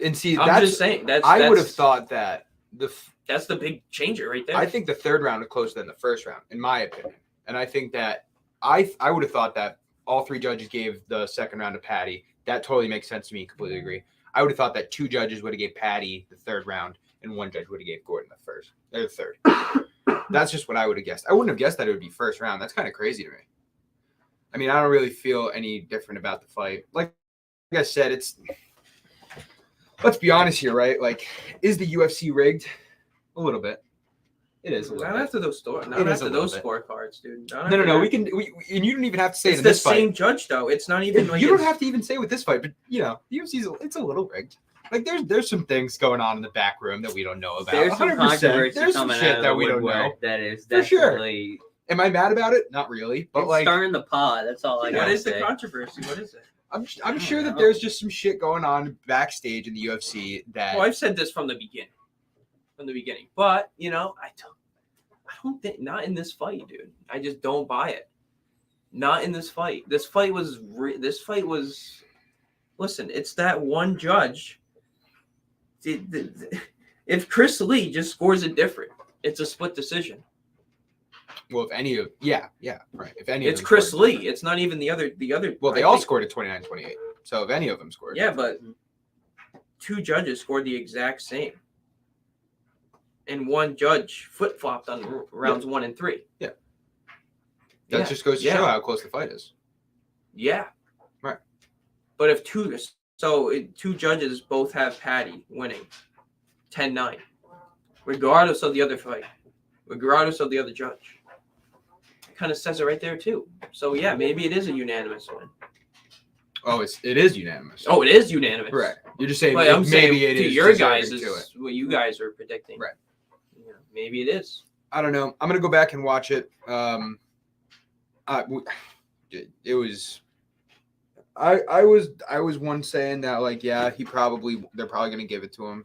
[SPEAKER 1] And see,
[SPEAKER 2] I'm
[SPEAKER 1] that's
[SPEAKER 2] just saying
[SPEAKER 1] I would have thought that
[SPEAKER 2] that's the big changer right there.
[SPEAKER 1] I think the third round is closer than the first round, in my opinion. And I think that I would have thought that all three judges gave the second round to Patty. That totally makes sense to me. Completely agree. I would have thought that two judges would have gave Patty the third round, and one judge would have gave Gordon the third. That's just what I would have guessed. I wouldn't have guessed that it would be first round. That's kind of crazy to me. I mean, I don't really feel any different about the fight. Like I said, let's be honest here, right? Like, is the UFC rigged? A little bit. It is a little
[SPEAKER 2] Not
[SPEAKER 1] bit.
[SPEAKER 2] after those
[SPEAKER 1] It is
[SPEAKER 2] after
[SPEAKER 1] a little
[SPEAKER 2] those
[SPEAKER 1] bit.
[SPEAKER 2] scorecards, dude.
[SPEAKER 1] No. We and you don't even have to say
[SPEAKER 2] It's
[SPEAKER 1] it in
[SPEAKER 2] the
[SPEAKER 1] this fight.
[SPEAKER 2] same judge though. It's not even like
[SPEAKER 1] You don't
[SPEAKER 2] it's-
[SPEAKER 1] have to even say with this fight, but the UFC's it's a little rigged. Like there's some things going on in the back room that we don't know about.
[SPEAKER 3] There's some
[SPEAKER 1] 100%.
[SPEAKER 3] controversy
[SPEAKER 1] There's some
[SPEAKER 3] coming
[SPEAKER 1] shit
[SPEAKER 3] out of
[SPEAKER 1] that
[SPEAKER 3] the
[SPEAKER 1] we don't know.
[SPEAKER 3] woodwork that is
[SPEAKER 1] For sure.
[SPEAKER 3] definitely
[SPEAKER 1] Am I mad about it? Not really. But
[SPEAKER 3] it's
[SPEAKER 1] like
[SPEAKER 3] starting the pod. That's all I got.
[SPEAKER 2] What is the
[SPEAKER 3] say.
[SPEAKER 2] controversy? What is it?
[SPEAKER 1] I'm sure that
[SPEAKER 3] know.
[SPEAKER 1] there's just some shit going on backstage in the UFC that
[SPEAKER 2] Well, I've said this from the beginning. But I don't think not in this fight, dude. I just don't buy it. Not in this fight. This fight was. Listen, it's that one judge. If Chris Lee just scores it different, it's a split decision.
[SPEAKER 1] well, if any of right. If any
[SPEAKER 2] It's
[SPEAKER 1] of them
[SPEAKER 2] Chris
[SPEAKER 1] scored-
[SPEAKER 2] Lee. It's not even the other.
[SPEAKER 1] Well, they
[SPEAKER 2] I
[SPEAKER 1] all
[SPEAKER 2] think-
[SPEAKER 1] scored at 29-28. So if any of them scored.
[SPEAKER 2] Yeah, but two judges scored the exact same. And one judge flip-flopped on rounds 1 and 3.
[SPEAKER 1] That
[SPEAKER 2] Yeah.
[SPEAKER 1] just goes to show how close the fight is.
[SPEAKER 2] Yeah.
[SPEAKER 1] Right.
[SPEAKER 2] But if two judges both have Patty winning 10-9, regardless of the other fight, regardless of the other judge, it kind of says it right there too. So yeah, maybe it is a unanimous win.
[SPEAKER 1] Oh, it is unanimous.
[SPEAKER 2] Oh, it is unanimous.
[SPEAKER 1] Right. You're just saying
[SPEAKER 2] But I'm saying
[SPEAKER 1] maybe it
[SPEAKER 2] to
[SPEAKER 1] is
[SPEAKER 2] your
[SPEAKER 1] deserving
[SPEAKER 2] guys
[SPEAKER 1] to it.
[SPEAKER 2] is what you guys are predicting.
[SPEAKER 1] Right.
[SPEAKER 2] Yeah, maybe it is.
[SPEAKER 1] I don't know. I'm gonna go back and watch it. It was. I was one saying that like they're probably gonna give it to him.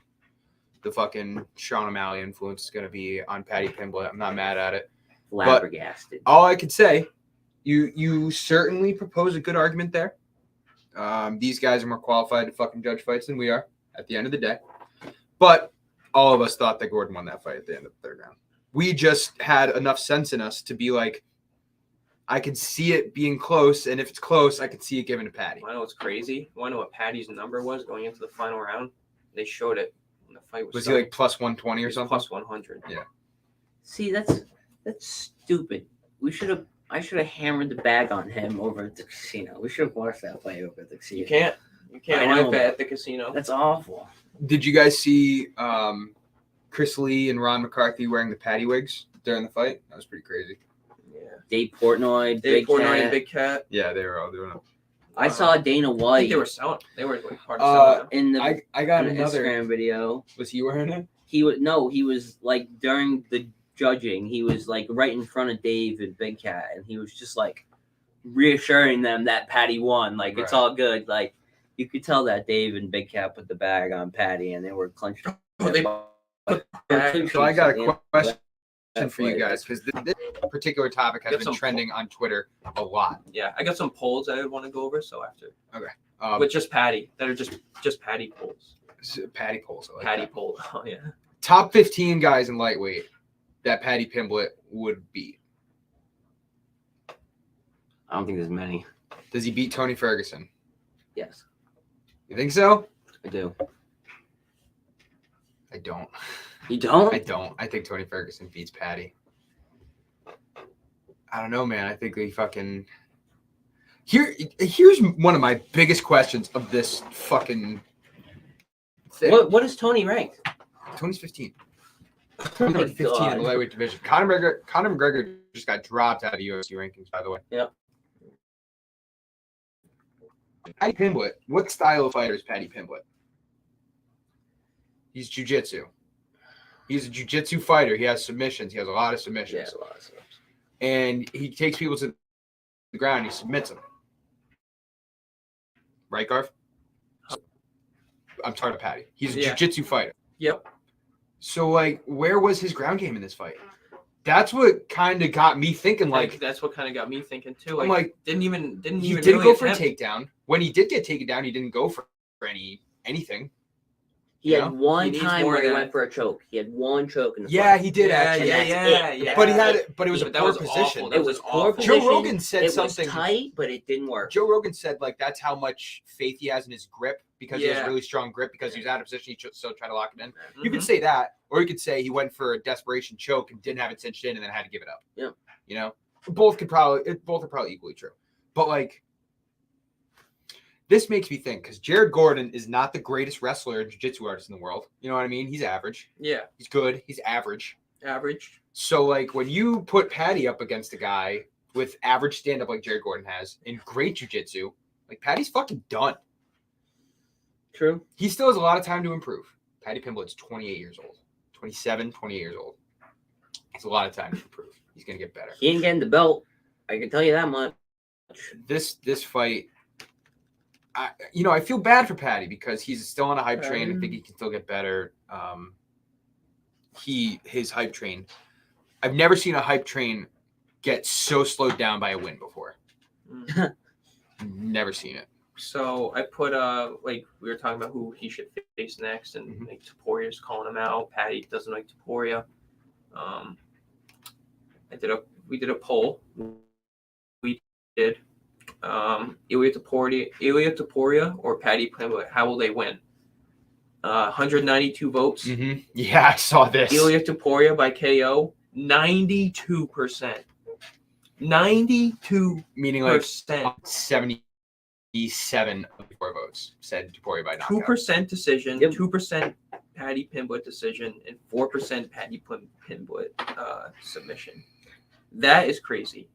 [SPEAKER 1] The fucking Sean O'Malley influence is gonna be on Patty Pimblett. I'm not mad at it.
[SPEAKER 3] Flabbergasted.
[SPEAKER 1] All I could say, you certainly propose a good argument there. These guys are more qualified to fucking judge fights than we are at the end of the day. But all of us thought that Gordon won that fight at the end of the third round. We just had enough sense in us to be like, I could see it being close, and if it's close, I could see it given to Patty.
[SPEAKER 2] I know it's crazy. Want to know what Patty's number was going into the final round? They showed it when the fight was.
[SPEAKER 1] Was he like plus 120 or something?
[SPEAKER 2] Plus 100.
[SPEAKER 1] Yeah.
[SPEAKER 3] See, that's stupid. I should have hammered the bag on him over at the casino. We should have watched that fight over at the casino.
[SPEAKER 2] You can't
[SPEAKER 3] I know.
[SPEAKER 2] live at the casino.
[SPEAKER 3] That's awful.
[SPEAKER 1] Did you guys see Chris Lee and Ron McCarthy wearing the Patty wigs during the fight? That was pretty crazy.
[SPEAKER 2] Yeah.
[SPEAKER 3] Dave Portnoy,
[SPEAKER 2] and Big Cat.
[SPEAKER 1] Yeah, they were all doing it.
[SPEAKER 3] I saw Dana
[SPEAKER 2] I think
[SPEAKER 3] White
[SPEAKER 2] they were selling. They were like part of selling.
[SPEAKER 3] in the
[SPEAKER 1] I got
[SPEAKER 3] in the
[SPEAKER 1] another.
[SPEAKER 3] Instagram video.
[SPEAKER 1] Was he wearing it?
[SPEAKER 3] He was like during the judging, he was like right in front of Dave and Big Cat, and he was just like reassuring them that Patty won. Like it's
[SPEAKER 1] Right.
[SPEAKER 3] all good. Like you could tell that Dave and Big Cat put the bag on Patty, and they were clenched.
[SPEAKER 2] Oh, they
[SPEAKER 1] So I got a question
[SPEAKER 3] That
[SPEAKER 1] for you
[SPEAKER 3] fight.
[SPEAKER 1] guys because this particular topic has
[SPEAKER 2] Get
[SPEAKER 1] been
[SPEAKER 2] some
[SPEAKER 1] trending on Twitter a lot.
[SPEAKER 2] Yeah, I got some polls I want to go over. So after
[SPEAKER 1] With
[SPEAKER 2] with just Patty, that are just Patty polls.
[SPEAKER 1] Patty polls. I like
[SPEAKER 2] Patty
[SPEAKER 1] that.
[SPEAKER 2] poll. Oh yeah.
[SPEAKER 1] Top 15 guys in lightweight that Patty Pimblett would beat.
[SPEAKER 3] I don't think there's many.
[SPEAKER 1] Does he beat Tony Ferguson?
[SPEAKER 3] Yes,
[SPEAKER 1] You think so?
[SPEAKER 3] I do.
[SPEAKER 1] I don't.
[SPEAKER 3] You don't?
[SPEAKER 1] I don't. I think Tony Ferguson beats Patty. I don't know, man. I think they fucking. Here's one of my biggest questions of this fucking thing.
[SPEAKER 3] What is Tony ranked?
[SPEAKER 1] Tony's 15.
[SPEAKER 3] Oh
[SPEAKER 1] He's
[SPEAKER 3] my
[SPEAKER 1] like 15 in
[SPEAKER 3] God.
[SPEAKER 1] the lightweight division. Conor McGregor just got dropped out of the UFC rankings, by the way.
[SPEAKER 3] Yep.
[SPEAKER 1] Patty Pimblett. What style of fighter is Patty Pimblett? He's jiu-jitsu. He's a jiu-jitsu fighter. He has submissions. He has a lot of submissions.
[SPEAKER 3] Yeah, a lot of stuff.
[SPEAKER 1] And he takes people to the ground. He submits them. Right, Garth? I'm talking to Patty. He's a
[SPEAKER 2] Yeah.
[SPEAKER 1] jiu-jitsu fighter.
[SPEAKER 2] Yep.
[SPEAKER 1] So, like, where was his ground game in this fight? That's what kind of got me thinking. Like,
[SPEAKER 2] That's what kind of got me thinking too.
[SPEAKER 1] I'm like,
[SPEAKER 2] didn't even
[SPEAKER 1] he didn't
[SPEAKER 2] really
[SPEAKER 1] go for a
[SPEAKER 2] attempt.
[SPEAKER 1] takedown. When he did get taken down, he didn't go for anything.
[SPEAKER 3] He
[SPEAKER 1] Yeah.
[SPEAKER 3] had one
[SPEAKER 2] He needs
[SPEAKER 3] time
[SPEAKER 2] more
[SPEAKER 3] where he
[SPEAKER 2] of
[SPEAKER 3] went
[SPEAKER 2] that.
[SPEAKER 3] for a choke. He had one choke in the
[SPEAKER 1] Yeah,
[SPEAKER 3] fight.
[SPEAKER 1] he did
[SPEAKER 2] Yeah,
[SPEAKER 1] actually.
[SPEAKER 3] And
[SPEAKER 2] yeah,
[SPEAKER 3] that's
[SPEAKER 2] yeah.
[SPEAKER 3] it.
[SPEAKER 1] But he had, but it was
[SPEAKER 2] But
[SPEAKER 1] a
[SPEAKER 2] that
[SPEAKER 1] poor
[SPEAKER 2] was
[SPEAKER 1] position.
[SPEAKER 2] awful.
[SPEAKER 3] It
[SPEAKER 2] That
[SPEAKER 3] was
[SPEAKER 2] was
[SPEAKER 3] poor
[SPEAKER 2] awful.
[SPEAKER 1] Joe
[SPEAKER 3] position.
[SPEAKER 1] Rogan said
[SPEAKER 3] It
[SPEAKER 1] something.
[SPEAKER 3] was tight, but it didn't work.
[SPEAKER 1] Joe Rogan said like that's how much faith he has in his grip because he has
[SPEAKER 2] Yeah.
[SPEAKER 1] really strong grip because he was out of position. He still tried to lock it in. You
[SPEAKER 2] Mhm.
[SPEAKER 1] could say that, or you could say he went for a desperation choke and didn't have it cinched in and then had to give it up.
[SPEAKER 3] Yeah.
[SPEAKER 1] You know, both are probably equally true. But like, this makes me think because Jared Gordon is not the greatest wrestler and jiu-jitsu artist in the world. You know what I mean? He's average.
[SPEAKER 2] Yeah,
[SPEAKER 1] He's good. He's average.
[SPEAKER 2] average.
[SPEAKER 1] So like when you put Patty up against a guy with average stand-up like Jared Gordon has and great jiu-jitsu, like Patty's fucking done.
[SPEAKER 3] True.
[SPEAKER 1] He still has a lot of time to improve. Patty Pimblett's 28 years old. 27, 28 years old. It's a lot of time to improve. He's going to get better.
[SPEAKER 3] He ain't getting the belt. I can tell you that much.
[SPEAKER 1] This fight, I feel bad for Patty because he's still on a hype train. I think he can still get better. His hype train. I've never seen a hype train get so slowed down by a win before.
[SPEAKER 2] Mm.
[SPEAKER 1] Never seen it.
[SPEAKER 2] So I put like we were talking about who he should face next, and
[SPEAKER 1] Mhm.
[SPEAKER 2] like Taporia's calling him out. Patty doesn't like Taporia. We did a poll. We did Ilya Taporia or Patty Pimblett. How will they win? 192 votes.
[SPEAKER 1] Mm-hmm. Yeah, I saw this.
[SPEAKER 2] Ilya Taporia by KO. 92%. 92%.
[SPEAKER 1] Meaning like 77 of the 4 votes said Taporia by knockout.
[SPEAKER 2] 2% decision,
[SPEAKER 3] Yep.
[SPEAKER 2] 2% Patty Pimblett decision, and 4% Patty Pimblett submission. That is crazy.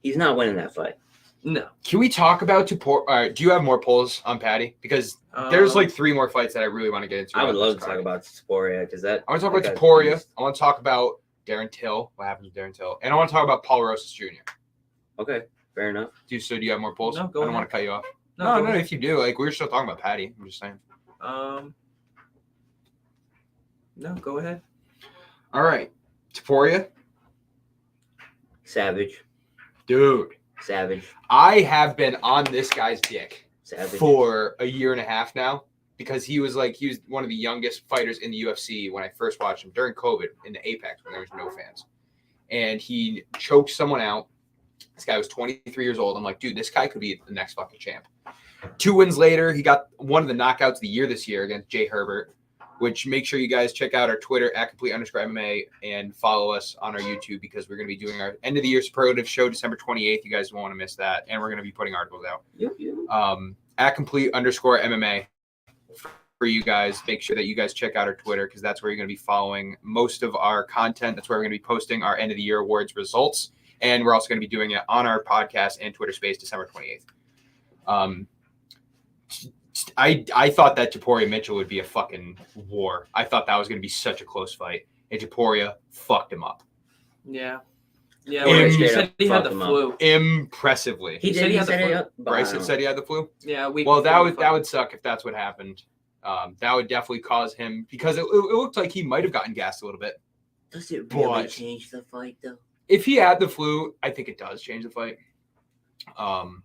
[SPEAKER 3] He's not winning that fight.
[SPEAKER 2] No.
[SPEAKER 1] Can we talk about Taporia? Do you have more polls on Patty? Because there's like 3 more fights that I really want to get into.
[SPEAKER 3] I would
[SPEAKER 1] on
[SPEAKER 3] love
[SPEAKER 1] this
[SPEAKER 3] to talk
[SPEAKER 1] card.
[SPEAKER 3] about Sporia because that.
[SPEAKER 1] I want to talk
[SPEAKER 3] that
[SPEAKER 1] about
[SPEAKER 3] guy's
[SPEAKER 1] Taporia.
[SPEAKER 3] beast.
[SPEAKER 1] I want to talk about Darren Till. What happens with Darren Till? And I want to talk about Paul Rosas Jr.
[SPEAKER 3] Okay, fair enough.
[SPEAKER 1] Do you have more polls?
[SPEAKER 2] No, go
[SPEAKER 1] I don't want
[SPEAKER 2] ahead.
[SPEAKER 1] to cut you off.
[SPEAKER 2] go
[SPEAKER 1] No,
[SPEAKER 2] ahead.
[SPEAKER 1] if you do, like we're still talking about Patty. I'm just saying.
[SPEAKER 2] No, go ahead.
[SPEAKER 1] All right, Taporia,
[SPEAKER 3] Savage.
[SPEAKER 1] dude.
[SPEAKER 3] Savage.
[SPEAKER 1] I have been on this guy's dick
[SPEAKER 3] Savage.
[SPEAKER 1] for a year and a half now because he was one of the youngest fighters in the UFC when I first watched him during COVID in the Apex when there was no fans. And he choked someone out This guy was 23 years old. I'm like, dude, this guy could be the next fucking champ. 2 wins later, he got one of the knockouts of the year this year against Jay Herbert, which make sure you guys check out our Twitter at @complete_MMA and follow us on our YouTube because we're going to be doing our end of the year superlative show December 28th. You guys won't want to miss that. And we're going to be putting articles out. At @complete_MMA for you guys. Make sure that you guys check out our Twitter because that's where you're going to be following most of our content. That's where we're going to be posting our end of the year awards results. And we're also going to be doing it on our podcast and Twitter space December 28th. I thought that Topuria Mitchell would be a fucking war. I thought that was going to be such a close fight. And Topuria fucked him up.
[SPEAKER 2] Yeah. Yeah, well, he said he had the flu.
[SPEAKER 1] Impressively.
[SPEAKER 3] He said he had the flu.
[SPEAKER 1] Bryce said he had the flu?
[SPEAKER 2] Yeah.
[SPEAKER 1] Well, that would suck if that's what happened. That would definitely cause him, because it looked like he might have gotten gassed a little bit.
[SPEAKER 3] Does it really change the fight, though?
[SPEAKER 1] If he had the flu, I think it does change the fight. The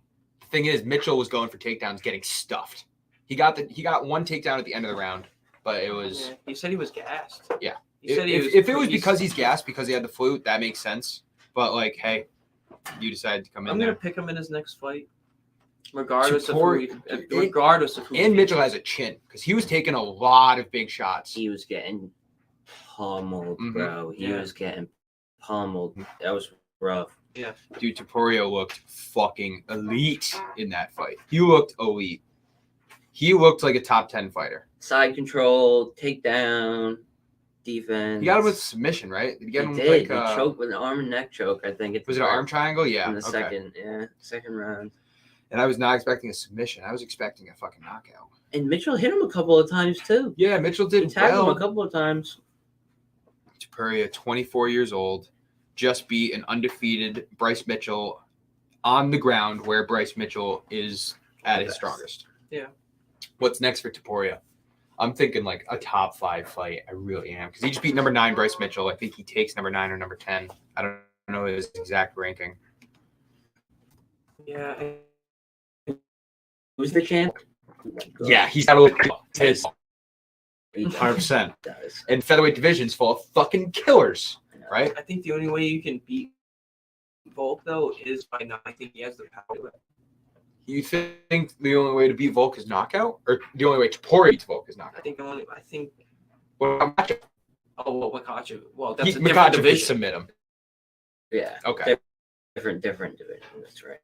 [SPEAKER 1] thing is, Mitchell was going for takedowns, getting stuffed. He got one takedown at the end of the round, but it was.
[SPEAKER 2] Yeah, he said he was gassed.
[SPEAKER 1] Yeah.
[SPEAKER 2] If
[SPEAKER 1] it was because he's gassed because he had the flu, that makes sense. But like, hey, you decided to come in.
[SPEAKER 2] I'm
[SPEAKER 1] gonna
[SPEAKER 2] pick him in his next fight, regardless of who.
[SPEAKER 1] And Mitchell has a chin because he was taking a lot of big shots.
[SPEAKER 3] He was getting pummeled, bro. He was getting pummeled. That was rough.
[SPEAKER 2] Yeah.
[SPEAKER 1] Dude, Topuria looked fucking elite in that fight. He looked elite. He looked like a top 10 fighter.
[SPEAKER 3] Side control, takedown, defense.
[SPEAKER 1] He got him with submission, right? Did he get him
[SPEAKER 3] did.
[SPEAKER 1] with
[SPEAKER 3] He choked with an arm and neck choke, I think.
[SPEAKER 1] Was it an arm triangle? Yeah.
[SPEAKER 3] In the second round.
[SPEAKER 1] And I was not expecting a submission. I was expecting a fucking knockout.
[SPEAKER 3] And Mitchell hit him a couple of times, too.
[SPEAKER 1] Yeah, Mitchell did
[SPEAKER 3] He tagged him a couple of times.
[SPEAKER 1] Topuria, 24 years old, just beat an undefeated Bryce Mitchell on the ground where Bryce Mitchell is at his strongest.
[SPEAKER 2] Yeah. What's
[SPEAKER 1] next for Topuria? I'm thinking like a top 5 fight. I really am. Because he just beat number 9 Bryce Mitchell. I think he takes number 9 or number 10. I don't know his exact ranking.
[SPEAKER 2] Yeah.
[SPEAKER 3] Who's the champ?
[SPEAKER 1] Yeah, he's got a little his 100%. And featherweight division's full of fucking killers, right?
[SPEAKER 2] I think the only way you can beat Volk, though, is by not. I think he has the power.
[SPEAKER 1] You think the only way to beat Volk is knockout? Or the only way Topuria beats Volk is knockout?
[SPEAKER 2] I think.
[SPEAKER 1] What about Makhachev?
[SPEAKER 2] Oh, well, Makhachev. Well, that's a different
[SPEAKER 1] Makhachev
[SPEAKER 2] division.
[SPEAKER 1] could submit him.
[SPEAKER 3] Yeah.
[SPEAKER 1] Okay.
[SPEAKER 3] Different division. That's right.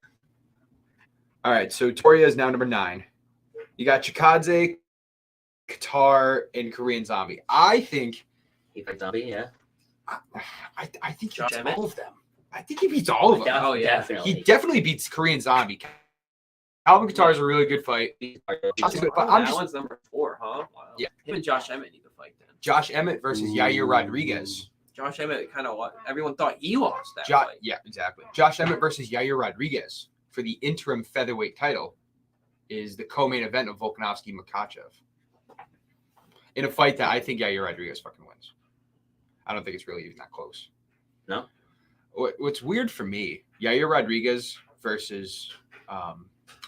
[SPEAKER 1] All right, so Topuria is now number 9. You got Chikadze, Qatar, and Korean Zombie. I think.
[SPEAKER 3] Zombie, yeah.
[SPEAKER 1] I think he
[SPEAKER 2] Josh
[SPEAKER 1] beats
[SPEAKER 2] Emmett?
[SPEAKER 1] all of them. I think he beats all of them.
[SPEAKER 2] Oh, yeah.
[SPEAKER 3] Definitely.
[SPEAKER 1] He definitely beats Korean Zombie. Alvin Qatar is a really good fight. But I'm
[SPEAKER 2] that one's number 4, huh? Wow.
[SPEAKER 1] Yeah.
[SPEAKER 2] Him and Josh Emmett need to fight then.
[SPEAKER 1] Josh Emmett versus Yair Rodriguez.
[SPEAKER 2] Josh Emmett kind of what everyone thought he lost that fight.
[SPEAKER 1] Yeah, exactly. Josh Emmett versus Yair Rodriguez for the interim featherweight title is the co-main event of Volkanovski Makhachev. In a fight that I think Yair Rodriguez fucking wins. I don't think it's really even that close.
[SPEAKER 3] No.
[SPEAKER 1] What's weird for me, Yair Rodriguez versus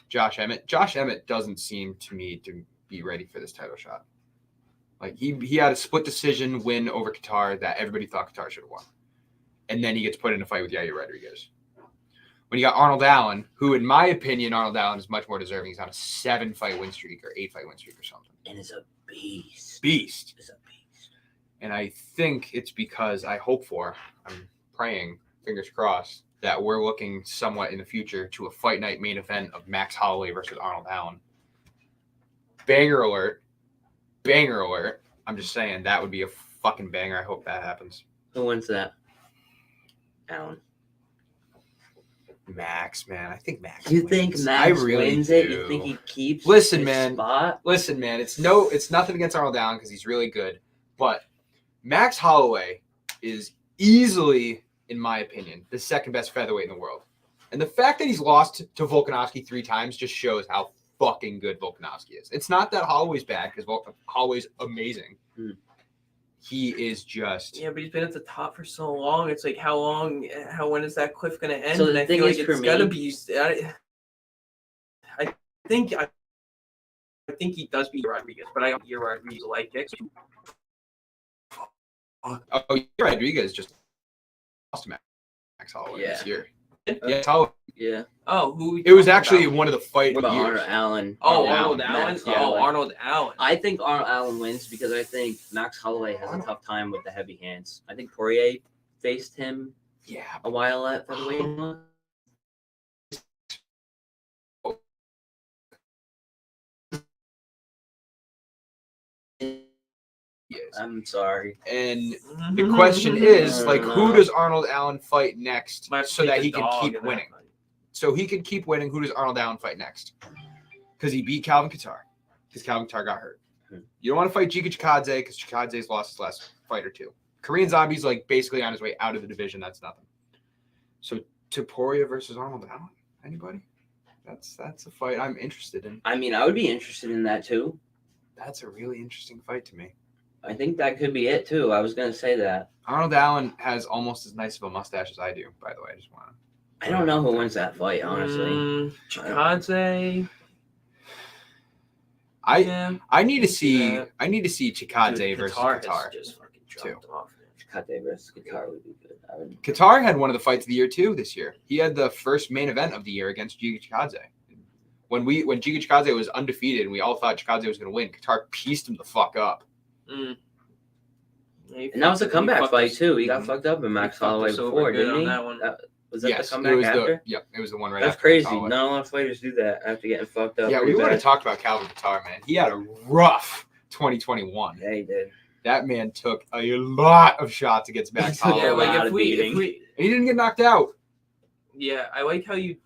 [SPEAKER 1] Josh Emmett. Josh Emmett doesn't seem to me to be ready for this title shot. Like he had a split decision win over Qatar that everybody thought Qatar should have won. And then he gets put in a fight with Yair Rodriguez. When you got Arnold Allen, who in my opinion, Arnold Allen is much more deserving. He's on a 7-fight win streak or 8-fight win streak or something.
[SPEAKER 3] And is a beast.
[SPEAKER 1] Is a beast. And I think it's because I'm praying, fingers crossed, that we're looking somewhat in the future to a fight night main event of Max Holloway versus Arnold Allen. Banger alert. I'm just saying that would be a fucking banger. I hope that happens.
[SPEAKER 3] Who wins that? Allen.
[SPEAKER 1] Max, man. I think Max
[SPEAKER 3] You
[SPEAKER 1] wins.
[SPEAKER 3] think Max wins it? You think he keeps his spot?
[SPEAKER 1] Listen, man. It's nothing against Arnold Allen because he's really good. But Max Holloway is easily, in my opinion, the second best featherweight in the world. And the fact that he's lost to Volkanovski 3 times just shows how fucking good Volkanovski is. It's not that Holloway's bad because Holloway's amazing. He is just...
[SPEAKER 2] Yeah, but he's been at the top for so long. It's like, when is that cliff going to end?
[SPEAKER 3] So
[SPEAKER 2] and
[SPEAKER 3] the
[SPEAKER 2] I
[SPEAKER 3] thing
[SPEAKER 2] feel
[SPEAKER 3] is,
[SPEAKER 2] like
[SPEAKER 3] for
[SPEAKER 2] it's
[SPEAKER 3] me,
[SPEAKER 2] got to be... I think he does beat Rodriguez, but I don't hear Rodriguez like kicks.
[SPEAKER 1] Oh, Rodriguez just lost to Max Holloway this year. Yes, Holloway.
[SPEAKER 3] Yeah.
[SPEAKER 2] Oh, who?
[SPEAKER 1] It was actually one of the fight
[SPEAKER 3] What
[SPEAKER 1] of
[SPEAKER 3] about
[SPEAKER 1] the
[SPEAKER 3] Arnold
[SPEAKER 1] years.
[SPEAKER 3] Allen?
[SPEAKER 2] Oh,
[SPEAKER 1] Arnold
[SPEAKER 2] Arnold Allen.
[SPEAKER 3] Max
[SPEAKER 2] Oh,
[SPEAKER 3] Holloway.
[SPEAKER 2] Arnold Allen.
[SPEAKER 3] I think Arnold Allen wins because I think Max Holloway has a tough time with the heavy hands. I think Poirier faced him
[SPEAKER 1] Yeah.
[SPEAKER 3] a while at featherweight.
[SPEAKER 1] Yes.
[SPEAKER 3] I'm sorry.
[SPEAKER 1] And the question is, like, who does Arnold Allen fight next
[SPEAKER 2] Might
[SPEAKER 1] so
[SPEAKER 2] beat
[SPEAKER 1] that
[SPEAKER 2] the
[SPEAKER 1] he can
[SPEAKER 2] dog
[SPEAKER 1] keep
[SPEAKER 2] in that
[SPEAKER 1] winning?
[SPEAKER 2] fight.
[SPEAKER 1] So he can keep winning. Who does Arnold Allen fight next? Because he beat Calvin Kattar. Because Calvin Kattar got hurt. You don't want to fight Giga Chikadze because Chikadze's lost his last fight or two. Korean Zombie's like basically on his way out of the division. That's nothing. So Topuria versus Arnold Allen. Anybody? That's a fight I'm interested in.
[SPEAKER 3] I mean, I would be interested in that too.
[SPEAKER 1] That's a really interesting fight to me.
[SPEAKER 3] I think that could be it too. I was gonna say that.
[SPEAKER 1] Arnold Allen has almost as nice of a mustache as I do, by the way. I just want to.
[SPEAKER 3] I don't know who wins that fight, honestly.
[SPEAKER 2] Chikadze.
[SPEAKER 1] I need to see
[SPEAKER 2] that.
[SPEAKER 1] I need to see Chikadze versus
[SPEAKER 2] Qatar
[SPEAKER 1] Kattar.
[SPEAKER 2] has just fucking dropped off.
[SPEAKER 3] Chikadze versus Qatar would be good. I would...
[SPEAKER 1] Qatar had one of the fights of the year too this year. He had the first main event of the year against Giga Chikadze. When Giga Chikadze was undefeated and we all thought Chikadze was going to win, Qatar pieced him the fuck up.
[SPEAKER 2] Mm. Yeah,
[SPEAKER 3] And that was a comeback fight too. He got
[SPEAKER 1] Mhm.
[SPEAKER 3] fucked up in Max Holloway
[SPEAKER 2] us over
[SPEAKER 3] before,
[SPEAKER 2] good
[SPEAKER 3] didn't
[SPEAKER 2] on
[SPEAKER 3] he?
[SPEAKER 2] that one.
[SPEAKER 3] Was that
[SPEAKER 1] Yes,
[SPEAKER 3] the comeback
[SPEAKER 1] it was
[SPEAKER 3] after?
[SPEAKER 1] it was the one right
[SPEAKER 3] That's
[SPEAKER 1] after.
[SPEAKER 3] crazy.
[SPEAKER 1] Holloway.
[SPEAKER 3] Not a lot of fighters do that after getting fucked up.
[SPEAKER 1] Yeah, we
[SPEAKER 3] pretty
[SPEAKER 1] want to
[SPEAKER 3] bad.
[SPEAKER 1] talk about Calvin Kattar, man. He had a rough 2021.
[SPEAKER 3] Yeah, he did.
[SPEAKER 1] That man took a lot of shots against Max
[SPEAKER 3] He took
[SPEAKER 2] Yeah,
[SPEAKER 1] Holloway.
[SPEAKER 3] a lot
[SPEAKER 2] like
[SPEAKER 3] of
[SPEAKER 2] if
[SPEAKER 3] beating.
[SPEAKER 2] we,
[SPEAKER 1] And he didn't get knocked out.
[SPEAKER 2] yeah, I like how you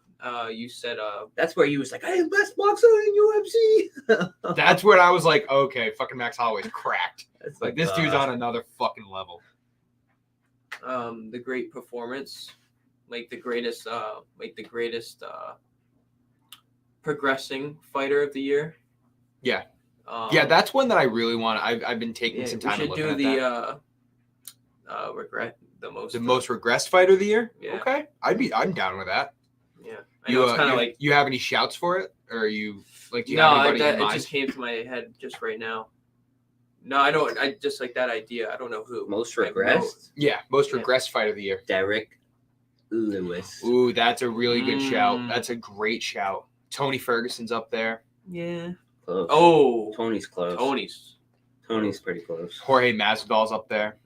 [SPEAKER 2] said
[SPEAKER 3] That's where he was like, "Hey, best boxer in UFC."
[SPEAKER 1] That's when I was like, okay, fucking Max Holloway's cracked.
[SPEAKER 3] It's
[SPEAKER 1] Like this dude's on another fucking level.
[SPEAKER 2] the great performance, like the greatest progressing fighter of the year.
[SPEAKER 1] Yeah. Yeah, that's one that I really want. I've been taking
[SPEAKER 2] yeah,
[SPEAKER 1] some
[SPEAKER 2] we
[SPEAKER 1] time
[SPEAKER 2] should
[SPEAKER 1] looking
[SPEAKER 2] do
[SPEAKER 1] at
[SPEAKER 2] the
[SPEAKER 1] that.
[SPEAKER 2] regret the most
[SPEAKER 1] The most regressed fighter of the year?
[SPEAKER 2] Yeah.
[SPEAKER 1] Okay. I'm down with that.
[SPEAKER 2] yeah. I know it's kind of like
[SPEAKER 1] you have any shouts for it? Or do you have
[SPEAKER 2] no,
[SPEAKER 1] anybody in
[SPEAKER 2] it
[SPEAKER 1] mind?
[SPEAKER 2] just came to my head just right now. No, I don't. I just like that idea. I don't know who.
[SPEAKER 3] Most
[SPEAKER 2] I have no-
[SPEAKER 3] regressed.
[SPEAKER 1] Yeah, most
[SPEAKER 2] Yeah.
[SPEAKER 1] regressed fight of the year.
[SPEAKER 3] Derek Lewis.
[SPEAKER 1] Ooh, that's a really good shout.
[SPEAKER 2] Mm.
[SPEAKER 1] That's a great shout. Tony Ferguson's up there.
[SPEAKER 2] Yeah.
[SPEAKER 3] Close.
[SPEAKER 2] Oh,
[SPEAKER 3] Tony's close. Tony's pretty close.
[SPEAKER 1] Jorge Masvidal's up there.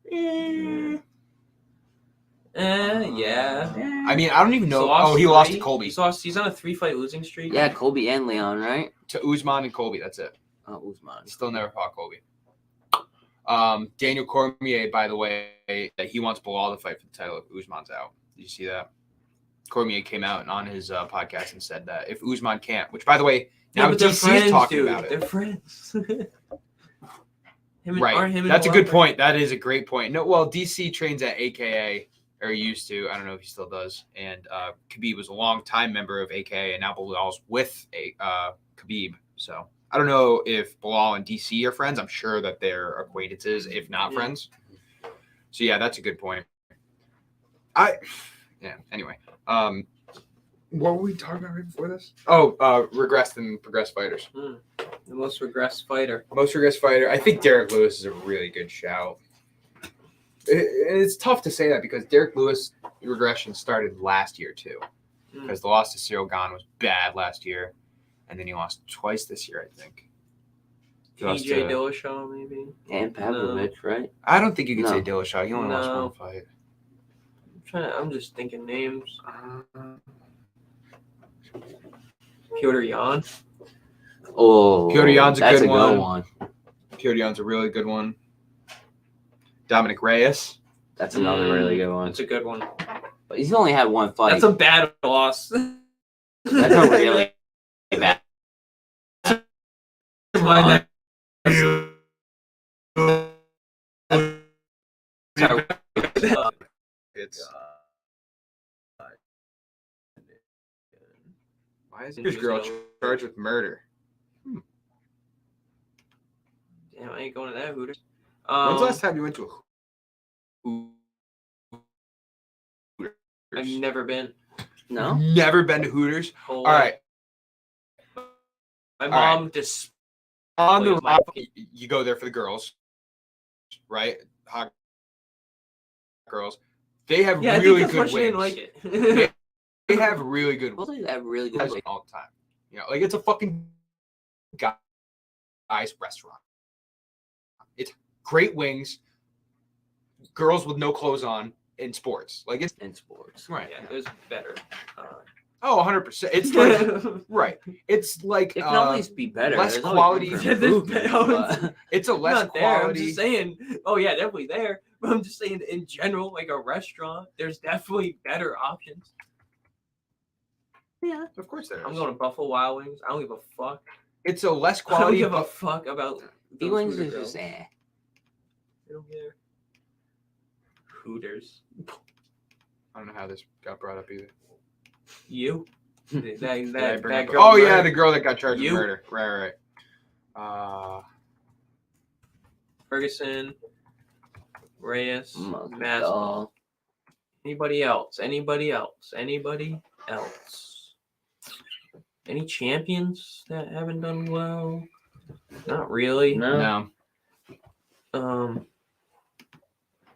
[SPEAKER 2] Yeah.
[SPEAKER 1] I mean, I don't even know. He lost to Colby.
[SPEAKER 2] He's on a 3-fight losing streak.
[SPEAKER 3] Yeah, Colby and Leon, right?
[SPEAKER 1] To Usman and Colby. That's it.
[SPEAKER 3] Oh, Usman.
[SPEAKER 1] Still never fought Colby. Daniel Cormier, by the way, he wants Bilal to fight for the title if Usman's out. Did you see that? Cormier came out on his podcast and said that if Usman can't, which by the way, now
[SPEAKER 2] but they're
[SPEAKER 1] DC
[SPEAKER 2] friends,
[SPEAKER 1] is talking
[SPEAKER 2] dude.
[SPEAKER 1] about it.
[SPEAKER 2] They're friends.
[SPEAKER 1] Right. That's a good point. That is a great point. No, well, DC trains at AKA, or used to. I don't know if he still does. And Khabib was a long-time member of AKA, and now Bilal's with Khabib. So I don't know if Bilal and DC are friends. I'm sure that they're acquaintances, if not friends. So yeah, that's a good point. Anyway. What were we talking about right before this? Oh, regressed and progressed fighters.
[SPEAKER 2] The most regressed fighter.
[SPEAKER 1] Most regressed fighter. I think Derek Lewis is a really good shout. It's tough to say that because Derek Lewis regression started last year too. Because the loss to Cyril Gane was bad last year. And then he lost twice this year, I think.
[SPEAKER 2] TJ Dillashaw, maybe.
[SPEAKER 3] And Pavlovich, right?
[SPEAKER 1] I don't think you could
[SPEAKER 3] No.
[SPEAKER 1] say Dillashaw. He only lost one fight.
[SPEAKER 2] I'm just thinking names. Piotr Jan.
[SPEAKER 3] Oh,
[SPEAKER 1] Piotr Jan's a
[SPEAKER 3] that's
[SPEAKER 1] good
[SPEAKER 3] a good
[SPEAKER 1] one.
[SPEAKER 3] one.
[SPEAKER 1] Piotr Jan's a really good one. Dominic Reyes.
[SPEAKER 3] That's another really good one.
[SPEAKER 2] That's a good one.
[SPEAKER 3] But he's only had one fight.
[SPEAKER 2] That's a bad loss.
[SPEAKER 3] That's a really bad.
[SPEAKER 1] It's why is this girl charged with murder?
[SPEAKER 2] Damn, I ain't going to that Hooters.
[SPEAKER 1] When's the last time you went to a Hooters?
[SPEAKER 2] I've never been.
[SPEAKER 3] No?
[SPEAKER 1] Never been to Hooters?
[SPEAKER 2] Whole
[SPEAKER 1] All
[SPEAKER 2] life.
[SPEAKER 1] right.
[SPEAKER 2] My
[SPEAKER 1] All
[SPEAKER 2] mom just
[SPEAKER 1] On the
[SPEAKER 2] Wait, my-
[SPEAKER 1] rock, you go there for the girls, right? Hot girls. They have
[SPEAKER 2] Yeah, I think
[SPEAKER 1] really
[SPEAKER 2] that's why
[SPEAKER 1] good
[SPEAKER 2] she didn't
[SPEAKER 1] wings.
[SPEAKER 2] like it.
[SPEAKER 1] They have really good
[SPEAKER 3] Well, they have really good
[SPEAKER 1] wings
[SPEAKER 3] wings.
[SPEAKER 1] all the time. You know, like it's a fucking guy's restaurant. It's great wings, girls with no clothes on in sports. Like it's
[SPEAKER 3] in sports.
[SPEAKER 1] right.
[SPEAKER 2] Yeah, there's better.
[SPEAKER 1] Oh, 100%. It's like right. It's like
[SPEAKER 3] It can always be better.
[SPEAKER 1] less
[SPEAKER 3] There's always
[SPEAKER 1] quality.
[SPEAKER 3] room for
[SPEAKER 2] Yeah, there's
[SPEAKER 3] improvement,
[SPEAKER 2] better-
[SPEAKER 3] but-
[SPEAKER 1] It's a less
[SPEAKER 2] Not there. I'm
[SPEAKER 1] quality.
[SPEAKER 2] just saying. Oh yeah, definitely there. But I'm just saying, in general, like a restaurant, there's definitely better options.
[SPEAKER 3] Yeah.
[SPEAKER 1] Of course there is.
[SPEAKER 2] I'm going to Buffalo Wild Wings. I don't give a fuck.
[SPEAKER 1] It's a less
[SPEAKER 2] I don't
[SPEAKER 1] quality.
[SPEAKER 2] give a
[SPEAKER 1] but
[SPEAKER 2] fuck about
[SPEAKER 3] The
[SPEAKER 2] those
[SPEAKER 3] wings
[SPEAKER 2] Hooter
[SPEAKER 3] are
[SPEAKER 2] girls.
[SPEAKER 3] just
[SPEAKER 2] I don't care. Hooters.
[SPEAKER 1] I don't know how this got brought up either.
[SPEAKER 2] You?
[SPEAKER 1] Did I
[SPEAKER 2] that
[SPEAKER 1] bring up-
[SPEAKER 2] girl
[SPEAKER 1] oh yeah,
[SPEAKER 2] murdered
[SPEAKER 1] the girl that got charged with
[SPEAKER 2] You.
[SPEAKER 1] murder. Right.
[SPEAKER 2] Ferguson, Reyes,
[SPEAKER 3] Masvidal.
[SPEAKER 2] Masvidal. Anybody else? Anybody else? Anybody else? Any champions that haven't done well? Not really.
[SPEAKER 3] No.
[SPEAKER 1] No.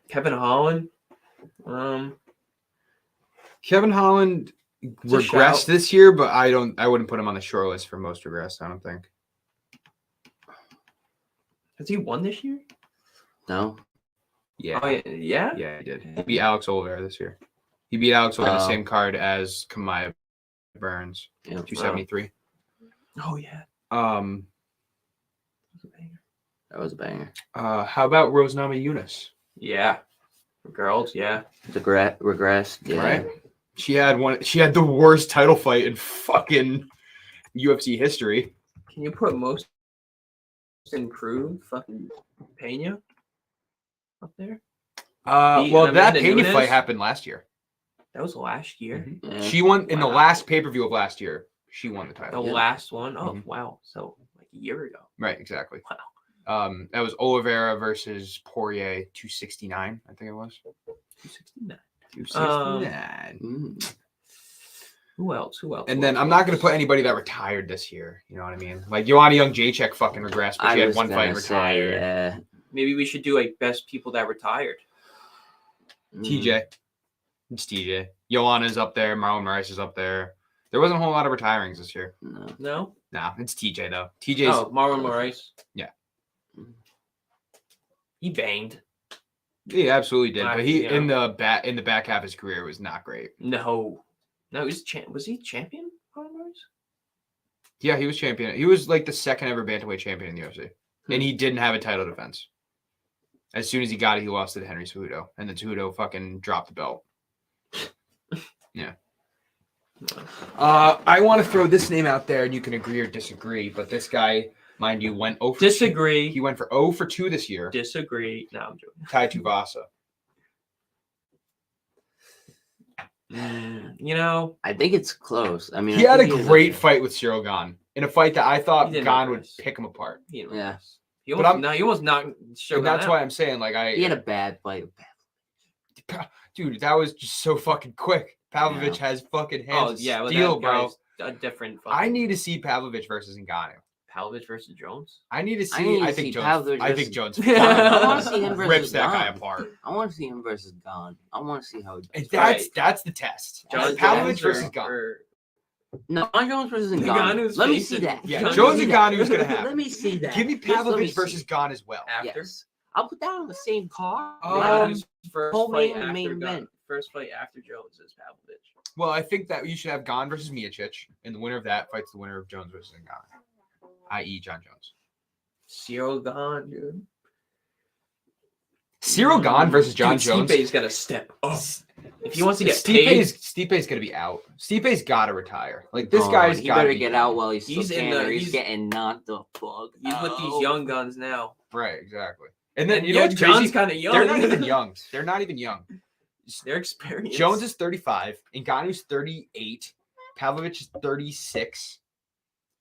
[SPEAKER 2] Kevin Holland.
[SPEAKER 1] Kevin Holland
[SPEAKER 2] It's a shout.
[SPEAKER 1] regressed this year, but I wouldn't put him on the short list for most regressed, I don't think.
[SPEAKER 2] Has he won this year?
[SPEAKER 3] No.
[SPEAKER 1] Yeah.
[SPEAKER 2] Oh yeah.
[SPEAKER 1] Yeah, he did. He beat Alex Oliveira this year. He beat Alex Oliveira on the
[SPEAKER 3] Oh.
[SPEAKER 1] same card as Kamaya Burns,
[SPEAKER 3] Yeah.
[SPEAKER 1] 273.
[SPEAKER 2] Oh yeah.
[SPEAKER 3] That was a banger.
[SPEAKER 1] How about Rose Namajunas?
[SPEAKER 2] Yeah. For girls, yeah.
[SPEAKER 3] Regressed. Yeah.
[SPEAKER 1] Right? She had the worst title fight in fucking UFC history.
[SPEAKER 2] Can you put most improved fucking Pena up there? Beat
[SPEAKER 1] Well, that
[SPEAKER 2] Amanda
[SPEAKER 1] Pena
[SPEAKER 2] Nunes?
[SPEAKER 1] fight happened last year.
[SPEAKER 2] That was last year.
[SPEAKER 3] Yeah.
[SPEAKER 1] She won in the
[SPEAKER 2] Wow.
[SPEAKER 1] last pay-per-view of last year. She won the
[SPEAKER 2] The
[SPEAKER 1] title.
[SPEAKER 3] Yeah.
[SPEAKER 2] last one. Oh
[SPEAKER 1] Mhm.
[SPEAKER 2] wow. So like a year ago.
[SPEAKER 1] Right, exactly.
[SPEAKER 2] Wow.
[SPEAKER 1] That was Oliveira versus Poirier, 269, I think it was.
[SPEAKER 2] 269.
[SPEAKER 1] 269.
[SPEAKER 3] Mm.
[SPEAKER 2] Who else? Who else?
[SPEAKER 1] And
[SPEAKER 2] Who
[SPEAKER 1] then
[SPEAKER 2] else?
[SPEAKER 1] I'm not going to put anybody that retired this year. You know what I mean? Like Joanna Jędrzejczyk fucking regressed, but
[SPEAKER 3] I
[SPEAKER 1] she had
[SPEAKER 3] was
[SPEAKER 1] one fight
[SPEAKER 3] gonna
[SPEAKER 1] and
[SPEAKER 3] say,
[SPEAKER 1] retired.
[SPEAKER 3] yeah.
[SPEAKER 2] Maybe we should do like best people that retired.
[SPEAKER 3] Mm.
[SPEAKER 1] TJ. It's TJ. Joanna's up there. Marlon Moraes is up there. There wasn't a whole lot of retirings this year.
[SPEAKER 3] No.
[SPEAKER 2] No.
[SPEAKER 1] Nah, it's TJ though. TJ's
[SPEAKER 2] Oh, Marlon Moraes.
[SPEAKER 1] Yeah.
[SPEAKER 2] He banged.
[SPEAKER 1] he absolutely did, but he
[SPEAKER 2] Yeah.
[SPEAKER 1] in the back half of his career was not great.
[SPEAKER 2] No. No, he was Was he champion? Marlon Moraes?
[SPEAKER 1] Yeah, he was champion. He was like the second ever bantamweight champion in the UFC, and he didn't have a title defense. As soon as he got it, he lost it to Henry Cejudo, and then Cejudo fucking dropped the belt. Yeah. I want to throw this name out there, and you can agree or disagree. But this guy, mind you, went 0 for 2.
[SPEAKER 2] Disagree.
[SPEAKER 1] He went for 0 for 2 this year.
[SPEAKER 2] Disagree. No, I'm joking.
[SPEAKER 1] Tai Tuivasa.
[SPEAKER 2] You know,
[SPEAKER 3] I think it's close. I mean,
[SPEAKER 1] He
[SPEAKER 3] I
[SPEAKER 1] had a
[SPEAKER 3] think
[SPEAKER 1] great fight with Cyril Gane in a fight that I thought
[SPEAKER 2] He didn't
[SPEAKER 1] Gane would
[SPEAKER 2] regress.
[SPEAKER 1] pick him apart.
[SPEAKER 2] he didn't
[SPEAKER 3] Yeah.
[SPEAKER 2] regress. He
[SPEAKER 1] But
[SPEAKER 2] almost knocked Shogun
[SPEAKER 1] And that's
[SPEAKER 2] out.
[SPEAKER 1] why I'm saying, like,
[SPEAKER 3] He had a bad fight.
[SPEAKER 1] dude, that was just so fucking quick. Pavlovich has fucking hands
[SPEAKER 2] Oh
[SPEAKER 1] of
[SPEAKER 2] yeah, well,
[SPEAKER 1] steel,
[SPEAKER 2] that
[SPEAKER 1] bro.
[SPEAKER 2] guy's a different.
[SPEAKER 1] I
[SPEAKER 2] fucking-
[SPEAKER 1] need to see Pavlovich versus Ngannou.
[SPEAKER 2] Pavlovich versus Jones.
[SPEAKER 1] I need to
[SPEAKER 3] I
[SPEAKER 1] see.
[SPEAKER 3] need
[SPEAKER 1] I,
[SPEAKER 3] to
[SPEAKER 1] think
[SPEAKER 3] see
[SPEAKER 1] Jones.
[SPEAKER 3] Pavlovich
[SPEAKER 1] I think
[SPEAKER 3] versus-
[SPEAKER 1] Jones
[SPEAKER 2] I
[SPEAKER 3] wanna see him versus
[SPEAKER 1] rips that guy
[SPEAKER 3] Gane.
[SPEAKER 1] apart.
[SPEAKER 3] I want to see him versus Gane. I want to see how he does.
[SPEAKER 1] And
[SPEAKER 2] Right.
[SPEAKER 1] that's the test.
[SPEAKER 2] John
[SPEAKER 1] Pavlovich
[SPEAKER 2] Jones
[SPEAKER 1] versus Gane.
[SPEAKER 3] No, John Jones versus Gane.
[SPEAKER 2] Ngannou's
[SPEAKER 3] Let me
[SPEAKER 2] face
[SPEAKER 3] see
[SPEAKER 2] is-
[SPEAKER 3] that.
[SPEAKER 1] Yeah,
[SPEAKER 2] John
[SPEAKER 1] Jones and
[SPEAKER 2] Jones-
[SPEAKER 1] Ngannou's gonna happen.
[SPEAKER 3] Let me see that.
[SPEAKER 1] Give me
[SPEAKER 3] Just let
[SPEAKER 1] Pavlovich
[SPEAKER 3] see
[SPEAKER 1] versus
[SPEAKER 3] it.
[SPEAKER 1] Gane as well.
[SPEAKER 2] After.
[SPEAKER 3] Yes. I'll put that on the same card.
[SPEAKER 2] Ngannou's first
[SPEAKER 3] whole
[SPEAKER 2] fight
[SPEAKER 3] main
[SPEAKER 2] after
[SPEAKER 3] event.
[SPEAKER 2] Gunn. First fight after Jones is Pavlovich.
[SPEAKER 1] Well, I think that you should have Gane versus Miocic, and the winner of that fights the winner of Jones versus Ngannou, i.e., John Jones.
[SPEAKER 2] Cyril Gane, dude.
[SPEAKER 1] Cyril Gane versus John Jones.
[SPEAKER 2] Stipe's got to step up. If he wants to get paid,
[SPEAKER 1] Stipe's gonna be out. Stipe's got to retire. Like this
[SPEAKER 3] Oh,
[SPEAKER 1] guy's
[SPEAKER 3] he
[SPEAKER 1] got to
[SPEAKER 3] better get out while he's
[SPEAKER 2] He's
[SPEAKER 3] still
[SPEAKER 2] in
[SPEAKER 3] can,
[SPEAKER 2] the-
[SPEAKER 3] or he's
[SPEAKER 2] he's-
[SPEAKER 3] getting knocked the fuck
[SPEAKER 2] he's with these young guns now.
[SPEAKER 1] Right, exactly. And then
[SPEAKER 2] And
[SPEAKER 1] you know
[SPEAKER 2] yeah,
[SPEAKER 1] what's
[SPEAKER 2] John's
[SPEAKER 1] crazy?
[SPEAKER 2] kind of young.
[SPEAKER 1] They're not even young. They're not even young.
[SPEAKER 2] They're experienced.
[SPEAKER 1] Jones is 35, Ngannou's 38, Pavlovich is 36,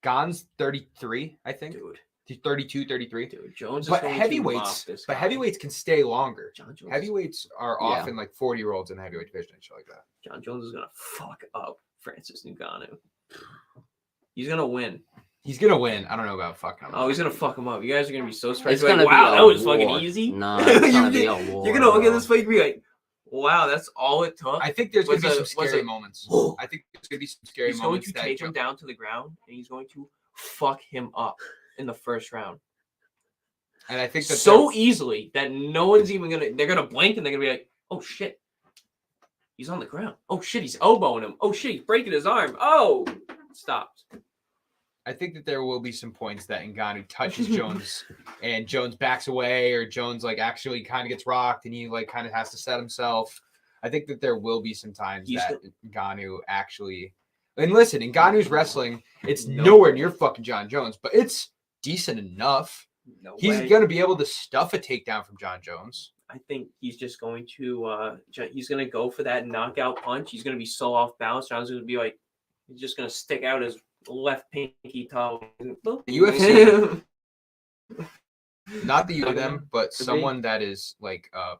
[SPEAKER 1] Gane's 33, I think.
[SPEAKER 2] dude.
[SPEAKER 1] He's 32, 33.
[SPEAKER 2] Dude, Jones is
[SPEAKER 1] But
[SPEAKER 2] going to
[SPEAKER 1] heavyweights,
[SPEAKER 2] mop this
[SPEAKER 1] but
[SPEAKER 2] guy.
[SPEAKER 1] heavyweights can stay longer.
[SPEAKER 2] John Jones.
[SPEAKER 1] Heavyweights are
[SPEAKER 3] Yeah.
[SPEAKER 1] often like 40-year-olds in the heavyweight division and shit like that.
[SPEAKER 2] John Jones is gonna fuck up Francis Ngannou. He's gonna win.
[SPEAKER 1] He's gonna win. I don't know about fucking.
[SPEAKER 2] Oh, he's gonna fuck him up. You guys are gonna be so surprised.
[SPEAKER 3] It's
[SPEAKER 2] Like,
[SPEAKER 3] gonna
[SPEAKER 2] wow,
[SPEAKER 3] be
[SPEAKER 2] that
[SPEAKER 3] a
[SPEAKER 2] was fucking
[SPEAKER 3] war.
[SPEAKER 2] easy.
[SPEAKER 3] No, it's gonna be a
[SPEAKER 2] You're
[SPEAKER 3] war.
[SPEAKER 2] gonna look at
[SPEAKER 3] bro.
[SPEAKER 2] this fight and be like, Wow, that's all it took.
[SPEAKER 1] I think there's going to be some
[SPEAKER 2] Was
[SPEAKER 1] scary
[SPEAKER 2] a-
[SPEAKER 1] moments. I think there's going to be some scary
[SPEAKER 2] He's going
[SPEAKER 1] moments.
[SPEAKER 2] to take him down to the ground, and he's going to fuck him up in the first round.
[SPEAKER 1] And I think that
[SPEAKER 2] so easily that no one's even gonna. They're gonna blink and they're gonna be like, "Oh shit, he's on the ground. Oh shit, he's elbowing him. Oh shit, he's breaking his arm. Oh, stopped."
[SPEAKER 1] I think that there will be some points that Ngannou touches Jones and Jones backs away, or Jones like actually kind of gets rocked and he like kind of has to set himself. I think that there will be some times that Ngannou actually. And listen, Ngannou's wrestling, it's nowhere near fucking John Jones, but it's decent enough. He's going to be able to stuff a takedown from John Jones.
[SPEAKER 2] I think he's just going to he's going to go for that knockout punch. He's going to be so off balance. John's going to be like, he's just going to stick out his left pinky toe.
[SPEAKER 1] The UFC, not the them, but someone that is like a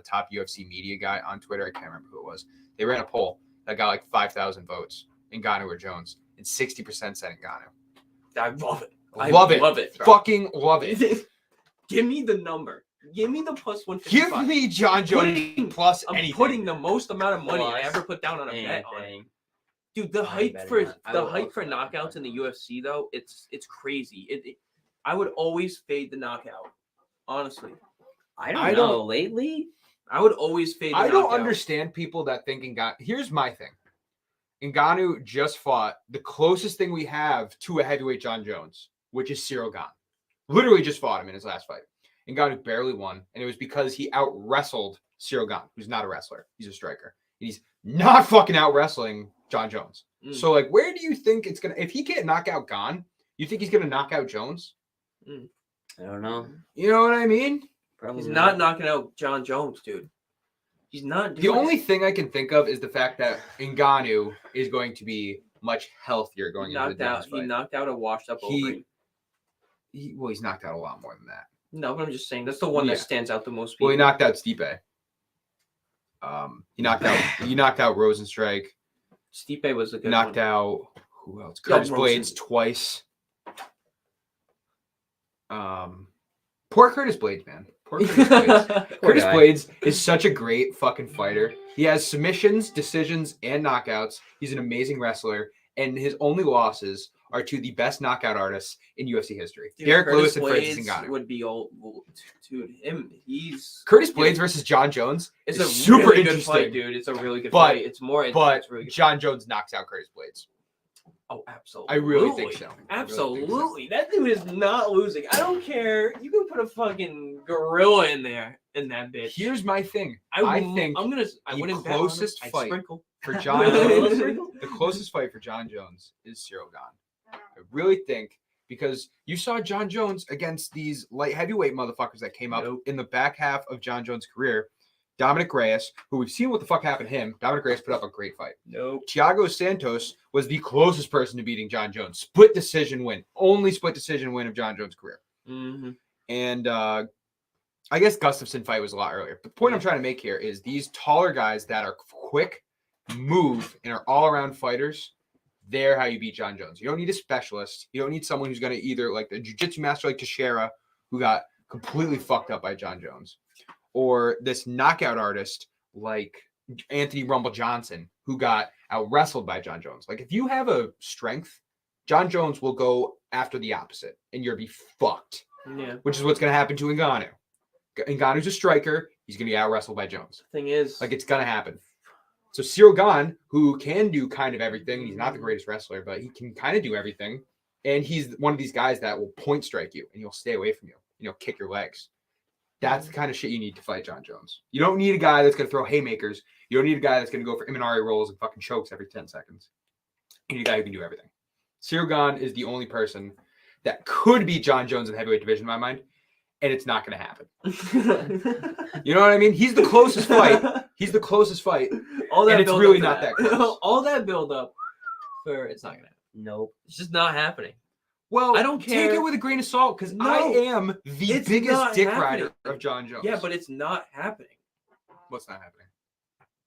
[SPEAKER 1] top UFC media guy on Twitter. I can't remember who it was. They ran a poll that got like 5,000 votes. Ngannou or Jones, and 60% said Ngannou.
[SPEAKER 2] I love it.
[SPEAKER 1] Love it. Bro. Fucking love it.
[SPEAKER 2] Give me the number. Give me the plus 155.
[SPEAKER 1] Give me John Jones plus anything.
[SPEAKER 2] I'm putting the most amount of money I ever put down on a bet on it. Dude, the hype for knockouts in the UFC though, it's crazy. I would always fade the knockout. Honestly.
[SPEAKER 3] I don't know. Lately,
[SPEAKER 2] I would always fade the knockout.
[SPEAKER 1] I don't understand people that think Ngannou. Here's my thing. Ngannou just fought the closest thing we have to a heavyweight John Jones, which is Cyril Gane. Literally just fought him in his last fight. Ngannou barely won, and it was because he out-wrestled Cyril Gane, who's not a wrestler. He's a striker. And he's not fucking out-wrestling John Jones. So, like, where do you think it's going to... If he can't knock out Gane, you think he's going to knock out Jones?
[SPEAKER 3] I don't know.
[SPEAKER 1] You know what I mean?
[SPEAKER 2] Probably he's not knocking out John Jones, dude. He's not.
[SPEAKER 1] The only thing I can think of is the fact that Ngannou is going to be much healthier going into the Jones fight.
[SPEAKER 2] He knocked out a washed-up Overeem.
[SPEAKER 1] Well, he's knocked out a lot more than that.
[SPEAKER 2] No, but I'm just saying that's the one that stands out the most. People.
[SPEAKER 1] Well, he knocked out Stipe. He knocked out Rosenstrike.
[SPEAKER 2] Stipe was a good
[SPEAKER 1] knocked
[SPEAKER 2] one.
[SPEAKER 1] Out who else? Curtis Blades twice. Poor Curtis Blades, man. Poor Curtis Blades. Curtis Blades is such a great fucking fighter. He has submissions, decisions, and knockouts. He's an amazing wrestler, and his only losses are to the best knockout artists in UFC history.
[SPEAKER 2] Dude,
[SPEAKER 1] Derek
[SPEAKER 2] Curtis
[SPEAKER 1] Lewis and Francis Ngannou
[SPEAKER 2] would be old, dude. He's
[SPEAKER 1] Curtis Blades versus John Jones.
[SPEAKER 2] It's a
[SPEAKER 1] super
[SPEAKER 2] really
[SPEAKER 1] interesting
[SPEAKER 2] good fight, dude. It's a really good fight. It's more. It's really good
[SPEAKER 1] John Jones knocks out Curtis Blades.
[SPEAKER 2] Oh, absolutely.
[SPEAKER 1] I really think so.
[SPEAKER 2] Absolutely. That dude is not losing. I don't care. You can put a fucking gorilla in there in that bitch.
[SPEAKER 1] Here's my thing.
[SPEAKER 2] I wouldn't
[SPEAKER 1] closest
[SPEAKER 2] bet
[SPEAKER 1] fight
[SPEAKER 2] sprinkle.
[SPEAKER 1] For John Jones. The closest fight for John Jones is Cyril Gane. I really think because you saw John Jones against these light heavyweight motherfuckers that came up in the back half of John Jones' career. Dominic Reyes, who we've seen what the fuck happened to him. Dominic Reyes put up a great fight. Thiago Santos was the closest person to beating John Jones. Split decision win. Only split decision win of John Jones' career.
[SPEAKER 2] Mm-hmm.
[SPEAKER 1] And I guess Gustafsson fight was a lot earlier. But the point I'm trying to make here is these taller guys that are quick, move, and are all-around fighters, they're how you beat John Jones. You don't need a specialist. You don't need someone who's going to either like the jiu-jitsu master like Teixeira, who got completely fucked up by John Jones, or this knockout artist like Anthony Rumble Johnson, who got out-wrestled by John Jones. Like, if you have a strength, John Jones will go after the opposite, and you'll be fucked.
[SPEAKER 2] Yeah.
[SPEAKER 1] Which is what's going to happen to Ngannou. Ngannou's a striker. He's going to get out-wrestled by Jones.
[SPEAKER 2] The thing is...
[SPEAKER 1] Like, it's going to happen. So Cyril Gane, who can do kind of everything, he's not the greatest wrestler, but he can kind of do everything. And he's one of these guys that will point strike you, and he'll stay away from you. You know, kick your legs. That's the kind of shit you need to fight John Jones. You don't need a guy that's going to throw haymakers. You don't need a guy that's going to go for Imanari rolls and fucking chokes every 10 seconds. You need a guy who can do everything. Cyril Gane is the only person that could beat John Jones in the heavyweight division in my mind, and it's not going to happen. You know what I mean? He's the closest fight. He's the closest fight.
[SPEAKER 2] All that
[SPEAKER 1] and it's really not that close.
[SPEAKER 2] All that build up for it's not going to happen.
[SPEAKER 3] Nope.
[SPEAKER 2] It's just not happening.
[SPEAKER 1] Well,
[SPEAKER 2] I don't care.
[SPEAKER 1] Take it with a grain of salt because I am the biggest dick rider of John Jones.
[SPEAKER 2] Yeah, but it's not happening.
[SPEAKER 1] What's not happening?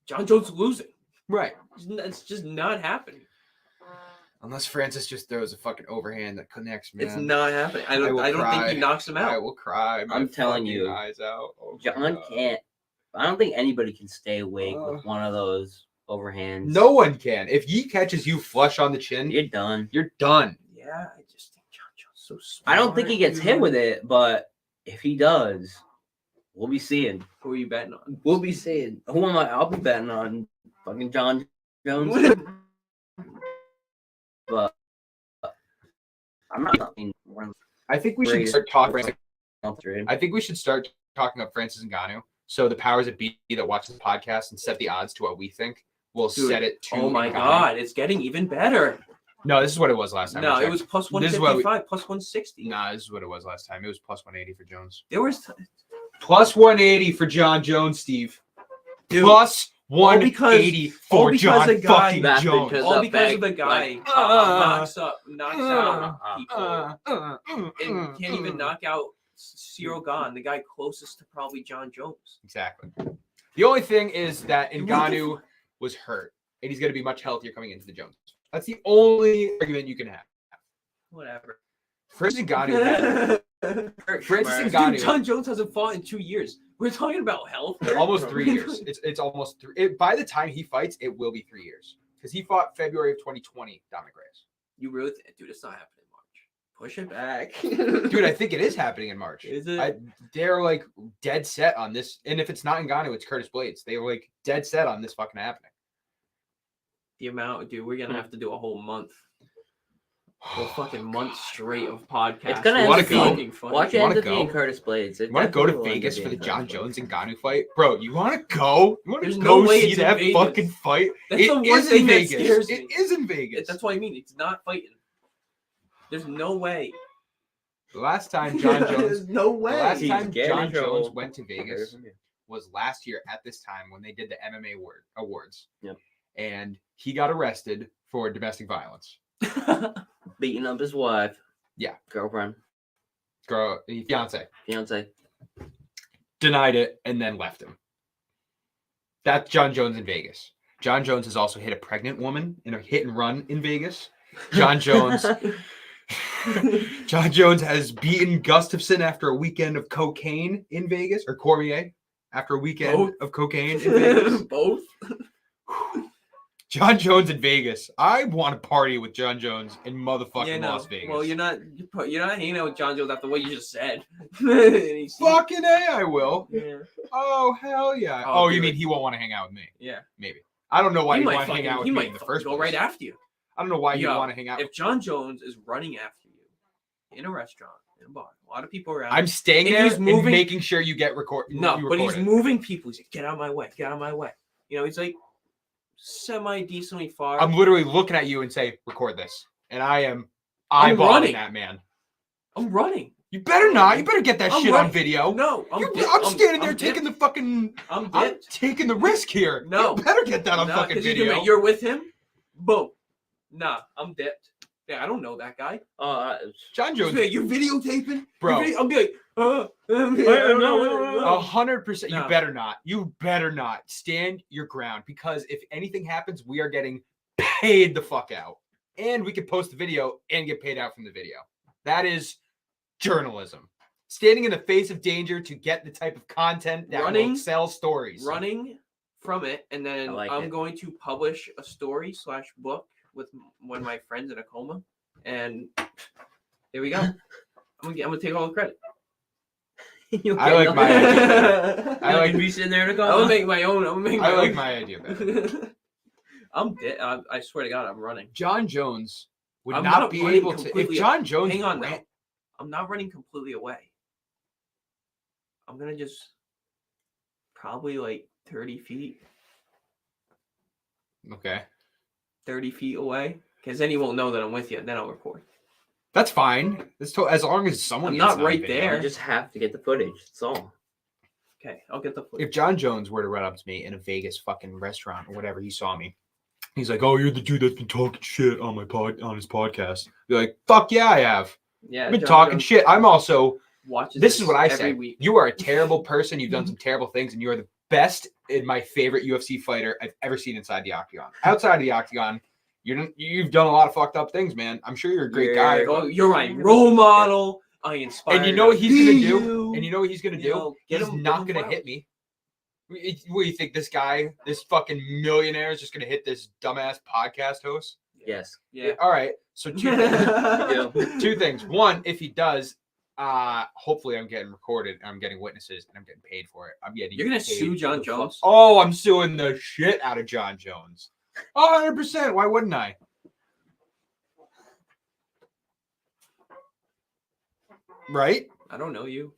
[SPEAKER 2] John Jones losing.
[SPEAKER 1] Right.
[SPEAKER 2] It's just not happening.
[SPEAKER 1] Unless Francis just throws a fucking overhand that connects, man.
[SPEAKER 2] It's not happening. I don't think he knocks him out.
[SPEAKER 1] I will cry.
[SPEAKER 3] I'm telling you,
[SPEAKER 1] eyes out.
[SPEAKER 3] John can't I don't think anybody can stay awake with one of those overhands.
[SPEAKER 1] No one can. If he catches you flush on the chin,
[SPEAKER 3] You're done.
[SPEAKER 1] you're done.
[SPEAKER 2] Yeah, I just think John Jones is so smart.
[SPEAKER 3] I don't think he gets hit with it, but if he does, we'll be seeing.
[SPEAKER 2] Who are you betting on?
[SPEAKER 3] We'll be seeing. Who am I? I'll be betting on fucking John Jones. But I'm not.
[SPEAKER 1] I think we should start talking.
[SPEAKER 3] Three.
[SPEAKER 1] I think we should start talking up Francis Ngannou. So the powers that be that watch the podcast and set the odds to what we think. We'll set it to.
[SPEAKER 2] Oh my
[SPEAKER 1] Ngannou.
[SPEAKER 2] God, it's getting even better.
[SPEAKER 1] No, this is what it was last time.
[SPEAKER 2] No, it was plus
[SPEAKER 1] This is what
[SPEAKER 2] 155, plus 160.
[SPEAKER 1] Nah, this is what it was last time. It was plus 180 for Jones.
[SPEAKER 2] There was
[SPEAKER 1] Plus 180 for John Jones, Steve.
[SPEAKER 2] Dude,
[SPEAKER 1] Plus 180 for
[SPEAKER 2] all because
[SPEAKER 1] John
[SPEAKER 2] a guy-
[SPEAKER 1] fucking
[SPEAKER 3] That's
[SPEAKER 1] Jones.
[SPEAKER 3] because-
[SPEAKER 2] all
[SPEAKER 3] the
[SPEAKER 2] because
[SPEAKER 3] bag,
[SPEAKER 2] of the guy
[SPEAKER 3] like,
[SPEAKER 2] knocks out people and can't even knock out Cyril Gane, the guy closest to probably John Jones.
[SPEAKER 1] Exactly. The only thing is that Ngannou was hurt, and he's going to be much healthier coming into the Jones. That's the only argument you can have.
[SPEAKER 2] Whatever.
[SPEAKER 1] Francis Ngannou. Francis
[SPEAKER 2] Dude,
[SPEAKER 1] Ngannou.
[SPEAKER 2] John Jones hasn't fought in 2 years. We're talking about health.
[SPEAKER 1] Almost 3 years. It's almost 3. By the time he fights, it will be 3 years because he fought February of 2020. Dominic Reyes.
[SPEAKER 2] You really, dude? It's not happening in March. Push it back,
[SPEAKER 1] Dude, I think it is happening in March.
[SPEAKER 2] Is it?
[SPEAKER 1] They're like dead set on this, and if it's not Ngannou, it's Curtis Blades. They were like dead set on this fucking happening.
[SPEAKER 2] The amount, dude. We're gonna have to do a whole month. A fucking month straight of podcasts.
[SPEAKER 3] It's gonna
[SPEAKER 1] You wanna
[SPEAKER 3] end
[SPEAKER 1] go?
[SPEAKER 3] up
[SPEAKER 2] fucking
[SPEAKER 3] being,
[SPEAKER 2] funny.
[SPEAKER 3] watch
[SPEAKER 1] You
[SPEAKER 3] it
[SPEAKER 1] wanna
[SPEAKER 3] end up being
[SPEAKER 1] go?
[SPEAKER 3] Curtis Blades.
[SPEAKER 1] You want to go to Vegas for the John Jones and Ngannou fight, bro? You want to go? You want to
[SPEAKER 2] There's
[SPEAKER 1] go
[SPEAKER 2] no way
[SPEAKER 1] see
[SPEAKER 2] it's in
[SPEAKER 1] that
[SPEAKER 2] Vegas.
[SPEAKER 1] fucking fight?
[SPEAKER 2] That's
[SPEAKER 1] It
[SPEAKER 2] the one
[SPEAKER 1] is
[SPEAKER 2] thing
[SPEAKER 1] in
[SPEAKER 2] that
[SPEAKER 1] Vegas.
[SPEAKER 2] scares
[SPEAKER 1] It
[SPEAKER 2] me.
[SPEAKER 1] is in Vegas.
[SPEAKER 2] That's what I mean. It's not fighting. There's no way.
[SPEAKER 1] The last time John Jones,
[SPEAKER 2] There's no way.
[SPEAKER 1] the last
[SPEAKER 3] He's
[SPEAKER 1] time
[SPEAKER 3] getting
[SPEAKER 1] John
[SPEAKER 3] in trouble.
[SPEAKER 1] Jones went to Vegas was last year at this time when they did the MMA awards.
[SPEAKER 3] Yep.
[SPEAKER 1] And he got arrested for domestic violence.
[SPEAKER 3] Beating up his wife.
[SPEAKER 1] Yeah.
[SPEAKER 3] Girlfriend.
[SPEAKER 1] Fiance.
[SPEAKER 2] Denied
[SPEAKER 1] it and then left him. That's John Jones in Vegas. John Jones has also hit a pregnant woman in a hit and run in Vegas. John Jones has beaten Gustafsson after a weekend of cocaine in Vegas, or Cormier after a weekend
[SPEAKER 2] Both.
[SPEAKER 1] of cocaine in Vegas.
[SPEAKER 2] Both.
[SPEAKER 1] John Jones in Vegas. I want to party with John Jones in motherfucking Las Vegas.
[SPEAKER 2] Well, you're not hanging out with John Jones after what you just said. And he's-
[SPEAKER 1] Fucking A, I will.
[SPEAKER 2] Yeah.
[SPEAKER 1] Oh, hell yeah.
[SPEAKER 2] Oh,
[SPEAKER 1] Oh, you
[SPEAKER 2] dude.
[SPEAKER 1] mean he won't want to hang out with me?
[SPEAKER 2] Yeah.
[SPEAKER 1] Maybe. I don't know why
[SPEAKER 2] He
[SPEAKER 1] you
[SPEAKER 2] might
[SPEAKER 1] want to hang
[SPEAKER 2] fucking-
[SPEAKER 1] out with
[SPEAKER 2] he
[SPEAKER 1] me
[SPEAKER 2] might
[SPEAKER 1] in the
[SPEAKER 2] fucking
[SPEAKER 1] first
[SPEAKER 2] go
[SPEAKER 1] place.
[SPEAKER 2] right after you.
[SPEAKER 1] I don't know why you
[SPEAKER 2] Yo,
[SPEAKER 1] want to hang out.
[SPEAKER 2] If John Jones is running after you in a restaurant, in a bar, a lot of people are out.
[SPEAKER 1] I'm staying
[SPEAKER 2] and
[SPEAKER 1] there
[SPEAKER 2] he's
[SPEAKER 1] and
[SPEAKER 2] moving-
[SPEAKER 1] making sure you get recorded.
[SPEAKER 2] No, but he's moving people. He's like, get out of my way. Get out of my way. You know, he's like semi-decently far.
[SPEAKER 1] I'm literally looking at you and say, record this. And I am
[SPEAKER 2] I'm
[SPEAKER 1] eyeballing
[SPEAKER 2] running.
[SPEAKER 1] that man.
[SPEAKER 2] I'm running.
[SPEAKER 1] You better not. You better get that
[SPEAKER 2] I'm
[SPEAKER 1] shit on
[SPEAKER 2] running.
[SPEAKER 1] video.
[SPEAKER 2] No,
[SPEAKER 1] I'm standing there taking the fucking...
[SPEAKER 2] I'm
[SPEAKER 1] I'm
[SPEAKER 2] dipped.
[SPEAKER 1] taking the risk here.
[SPEAKER 2] No.
[SPEAKER 1] You better get that on
[SPEAKER 2] Nah,
[SPEAKER 1] fucking
[SPEAKER 2] 'cause
[SPEAKER 1] video.
[SPEAKER 2] You're with him? Boom. Nah, I'm dipped. Yeah, I don't know that guy.
[SPEAKER 1] John Jones,
[SPEAKER 2] You're videotaping?
[SPEAKER 1] bro.
[SPEAKER 2] I'll be like, I don't know.
[SPEAKER 1] 100%.
[SPEAKER 2] No.
[SPEAKER 1] You better not. You better not stand your ground, because if anything happens, we are getting paid the fuck out, and we can post the video and get paid out from the video. That is journalism. Standing in the face of danger to get the type of content that will sell stories.
[SPEAKER 2] Running from it, and then I'm going to publish a story / book with one of my friends in a coma, and there we go. I'm gonna take all the credit.
[SPEAKER 1] I like my idea.
[SPEAKER 3] I like be sitting there to
[SPEAKER 2] I'm
[SPEAKER 3] go.
[SPEAKER 2] gonna make my own.
[SPEAKER 1] I like my idea better.
[SPEAKER 2] I'm dead. I swear to God, I'm running.
[SPEAKER 1] John Jones would
[SPEAKER 2] I'm
[SPEAKER 1] not
[SPEAKER 2] not
[SPEAKER 1] be
[SPEAKER 2] running
[SPEAKER 1] able to. If
[SPEAKER 2] completely-
[SPEAKER 1] John Jones
[SPEAKER 2] Hang on,
[SPEAKER 1] ran-
[SPEAKER 2] now. I'm not running completely away. I'm gonna just probably like 30 feet.
[SPEAKER 1] Okay.
[SPEAKER 2] 30 feet away, because then you won't know that I'm with you, and then I'll record.
[SPEAKER 1] That's fine. As long as someone
[SPEAKER 2] I'm
[SPEAKER 1] gets
[SPEAKER 2] not
[SPEAKER 1] it on
[SPEAKER 2] right
[SPEAKER 1] video.
[SPEAKER 2] there.
[SPEAKER 3] You just have to get the footage. That's all.
[SPEAKER 2] Okay, I'll get the
[SPEAKER 1] If
[SPEAKER 2] footage.
[SPEAKER 1] John Jones were to run up to me in a Vegas fucking restaurant or whatever, he saw me, he's like, "Oh, you're the dude that's been talking shit on his podcast." Be like, "Fuck yeah, I have.
[SPEAKER 2] Yeah,
[SPEAKER 1] I've been
[SPEAKER 2] John
[SPEAKER 1] talking
[SPEAKER 2] Jones
[SPEAKER 1] shit. I'm also.
[SPEAKER 2] watches
[SPEAKER 1] This is what I
[SPEAKER 2] every
[SPEAKER 1] say.
[SPEAKER 2] week.
[SPEAKER 1] You are a terrible person. You've done some terrible things, and you are the best and my favorite UFC fighter I've ever seen inside the octagon. Outside of the octagon, you've done a lot of fucked up things, man. I'm sure you're a great guy.
[SPEAKER 2] Oh, you're my role model. I inspire.
[SPEAKER 1] And you know what he's gonna do?
[SPEAKER 2] you.
[SPEAKER 1] And you know what he's gonna
[SPEAKER 2] You
[SPEAKER 1] do?
[SPEAKER 2] know, get
[SPEAKER 1] He's
[SPEAKER 2] him-
[SPEAKER 1] not
[SPEAKER 2] get him
[SPEAKER 1] gonna
[SPEAKER 2] wild.
[SPEAKER 1] hit me. What do you think? This guy, this fucking millionaire, is just gonna hit this dumbass podcast host?
[SPEAKER 3] Yes.
[SPEAKER 2] Yeah.
[SPEAKER 1] All right. So two things.
[SPEAKER 3] Yeah.
[SPEAKER 1] Two things. One, if he does, hopefully I'm getting recorded and I'm getting witnesses and I'm getting paid for it. I'm getting.
[SPEAKER 2] You're gonna
[SPEAKER 1] paid
[SPEAKER 2] sue John
[SPEAKER 1] the
[SPEAKER 2] Jones?
[SPEAKER 1] Oh, I'm suing the shit out of John Jones. 100%. Why wouldn't I? Right?
[SPEAKER 2] I don't know you.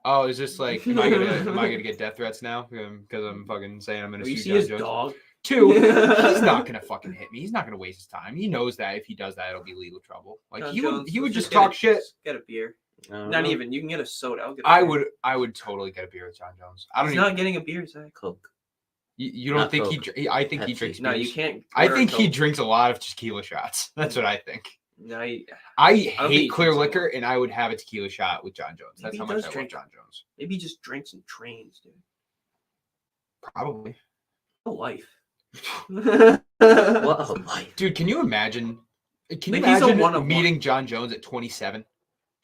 [SPEAKER 1] Oh, is this like am I gonna get death threats now because I'm fucking saying I'm gonna
[SPEAKER 2] You
[SPEAKER 1] sue
[SPEAKER 2] see
[SPEAKER 1] John
[SPEAKER 2] his
[SPEAKER 1] Jones?
[SPEAKER 2] dog?
[SPEAKER 1] 2, he's not gonna fucking hit me. He's not gonna waste his time. He knows that if he does that, it'll be legal trouble. Like
[SPEAKER 2] John
[SPEAKER 1] he
[SPEAKER 2] Jones,
[SPEAKER 1] would
[SPEAKER 2] let's
[SPEAKER 1] just
[SPEAKER 2] get
[SPEAKER 1] talk
[SPEAKER 2] a-
[SPEAKER 1] shit.
[SPEAKER 2] Get a beer.
[SPEAKER 3] I don't
[SPEAKER 2] Not
[SPEAKER 3] know.
[SPEAKER 2] even. You can get a soda. I'll get. A beer.
[SPEAKER 1] I would totally get a beer with John Jones. I don't
[SPEAKER 2] He's
[SPEAKER 1] even.
[SPEAKER 2] not getting a beer, Zach.
[SPEAKER 3] Coke.
[SPEAKER 1] You don't
[SPEAKER 3] not
[SPEAKER 1] think
[SPEAKER 3] Coke.
[SPEAKER 1] I think he
[SPEAKER 3] Pepsi.
[SPEAKER 1] drinks.
[SPEAKER 2] No, you
[SPEAKER 1] beers.
[SPEAKER 2] can't.
[SPEAKER 1] I
[SPEAKER 2] order
[SPEAKER 1] think he
[SPEAKER 2] Coke.
[SPEAKER 1] drinks a lot of tequila shots. That's what I think.
[SPEAKER 2] No,
[SPEAKER 1] I
[SPEAKER 2] don't think
[SPEAKER 1] hate
[SPEAKER 2] he
[SPEAKER 1] clear
[SPEAKER 2] drinks a
[SPEAKER 1] liquor,
[SPEAKER 2] lot.
[SPEAKER 1] and I would have a tequila shot with John Jones. That's
[SPEAKER 2] Maybe
[SPEAKER 1] how
[SPEAKER 2] he
[SPEAKER 1] much
[SPEAKER 2] does
[SPEAKER 1] I love
[SPEAKER 2] drink.
[SPEAKER 1] John Jones.
[SPEAKER 2] maybe he just drinks and trains, dude.
[SPEAKER 1] Probably.
[SPEAKER 2] A life.
[SPEAKER 3] What a life.
[SPEAKER 1] Dude, can you imagine? Can you
[SPEAKER 2] Like, he's a
[SPEAKER 1] imagine
[SPEAKER 2] one-of-one.
[SPEAKER 1] meeting John Jones at 27?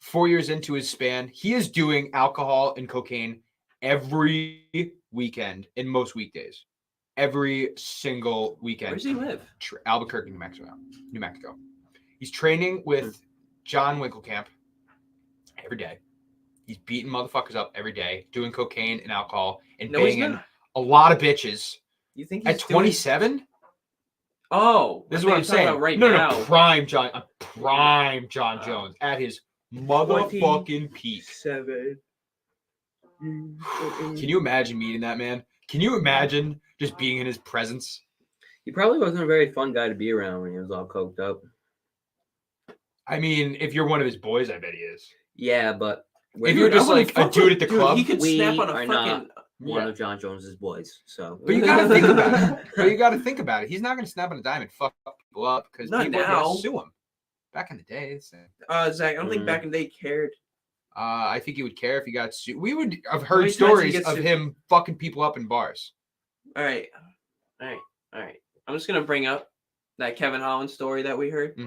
[SPEAKER 1] 4 years into his span, he is doing alcohol and cocaine every weekend and most weekdays. Every single weekend.
[SPEAKER 2] Where does he live?
[SPEAKER 1] Albuquerque, New Mexico. He's training with John Winkelkamp every day. He's beating motherfuckers up every day, doing cocaine and alcohol and
[SPEAKER 2] No, he's
[SPEAKER 1] banging
[SPEAKER 2] not.
[SPEAKER 1] a lot of bitches.
[SPEAKER 2] You think he's
[SPEAKER 1] At 27?
[SPEAKER 2] Oh,
[SPEAKER 1] This is
[SPEAKER 2] I
[SPEAKER 1] what
[SPEAKER 2] thought
[SPEAKER 1] I'm
[SPEAKER 2] you were talking
[SPEAKER 1] saying.
[SPEAKER 2] about right
[SPEAKER 1] no,
[SPEAKER 2] now.
[SPEAKER 1] prime John Jones at his motherfucking peak.
[SPEAKER 2] 7.
[SPEAKER 1] Can you imagine meeting that man? Can you imagine just being in his presence?
[SPEAKER 3] He probably wasn't a very fun guy to be around when he was all coked up.
[SPEAKER 1] I mean, if you're one of his boys, I bet he is.
[SPEAKER 3] Yeah, but
[SPEAKER 1] If you're just like a dude at the club,
[SPEAKER 2] he could
[SPEAKER 3] We
[SPEAKER 2] snap on a
[SPEAKER 3] are
[SPEAKER 2] fucking.
[SPEAKER 3] one
[SPEAKER 1] Yeah.
[SPEAKER 3] of John Jones's boys. So
[SPEAKER 1] But you gotta think about it. But you gotta think about it. He's not gonna snap on a dime and fuck people up because
[SPEAKER 2] Not
[SPEAKER 1] people are
[SPEAKER 2] now.
[SPEAKER 1] gonna sue him. Back in the day,
[SPEAKER 2] Zach, I don't think
[SPEAKER 3] Mm.
[SPEAKER 2] back in the day he cared.
[SPEAKER 1] I think he would care if he got sued. We would have
[SPEAKER 2] many
[SPEAKER 1] heard
[SPEAKER 2] times he
[SPEAKER 1] stories
[SPEAKER 2] gets
[SPEAKER 1] of
[SPEAKER 2] sued?
[SPEAKER 1] him fucking people up in bars.
[SPEAKER 2] All right. I'm just gonna bring up that Kevin Holland story that we heard.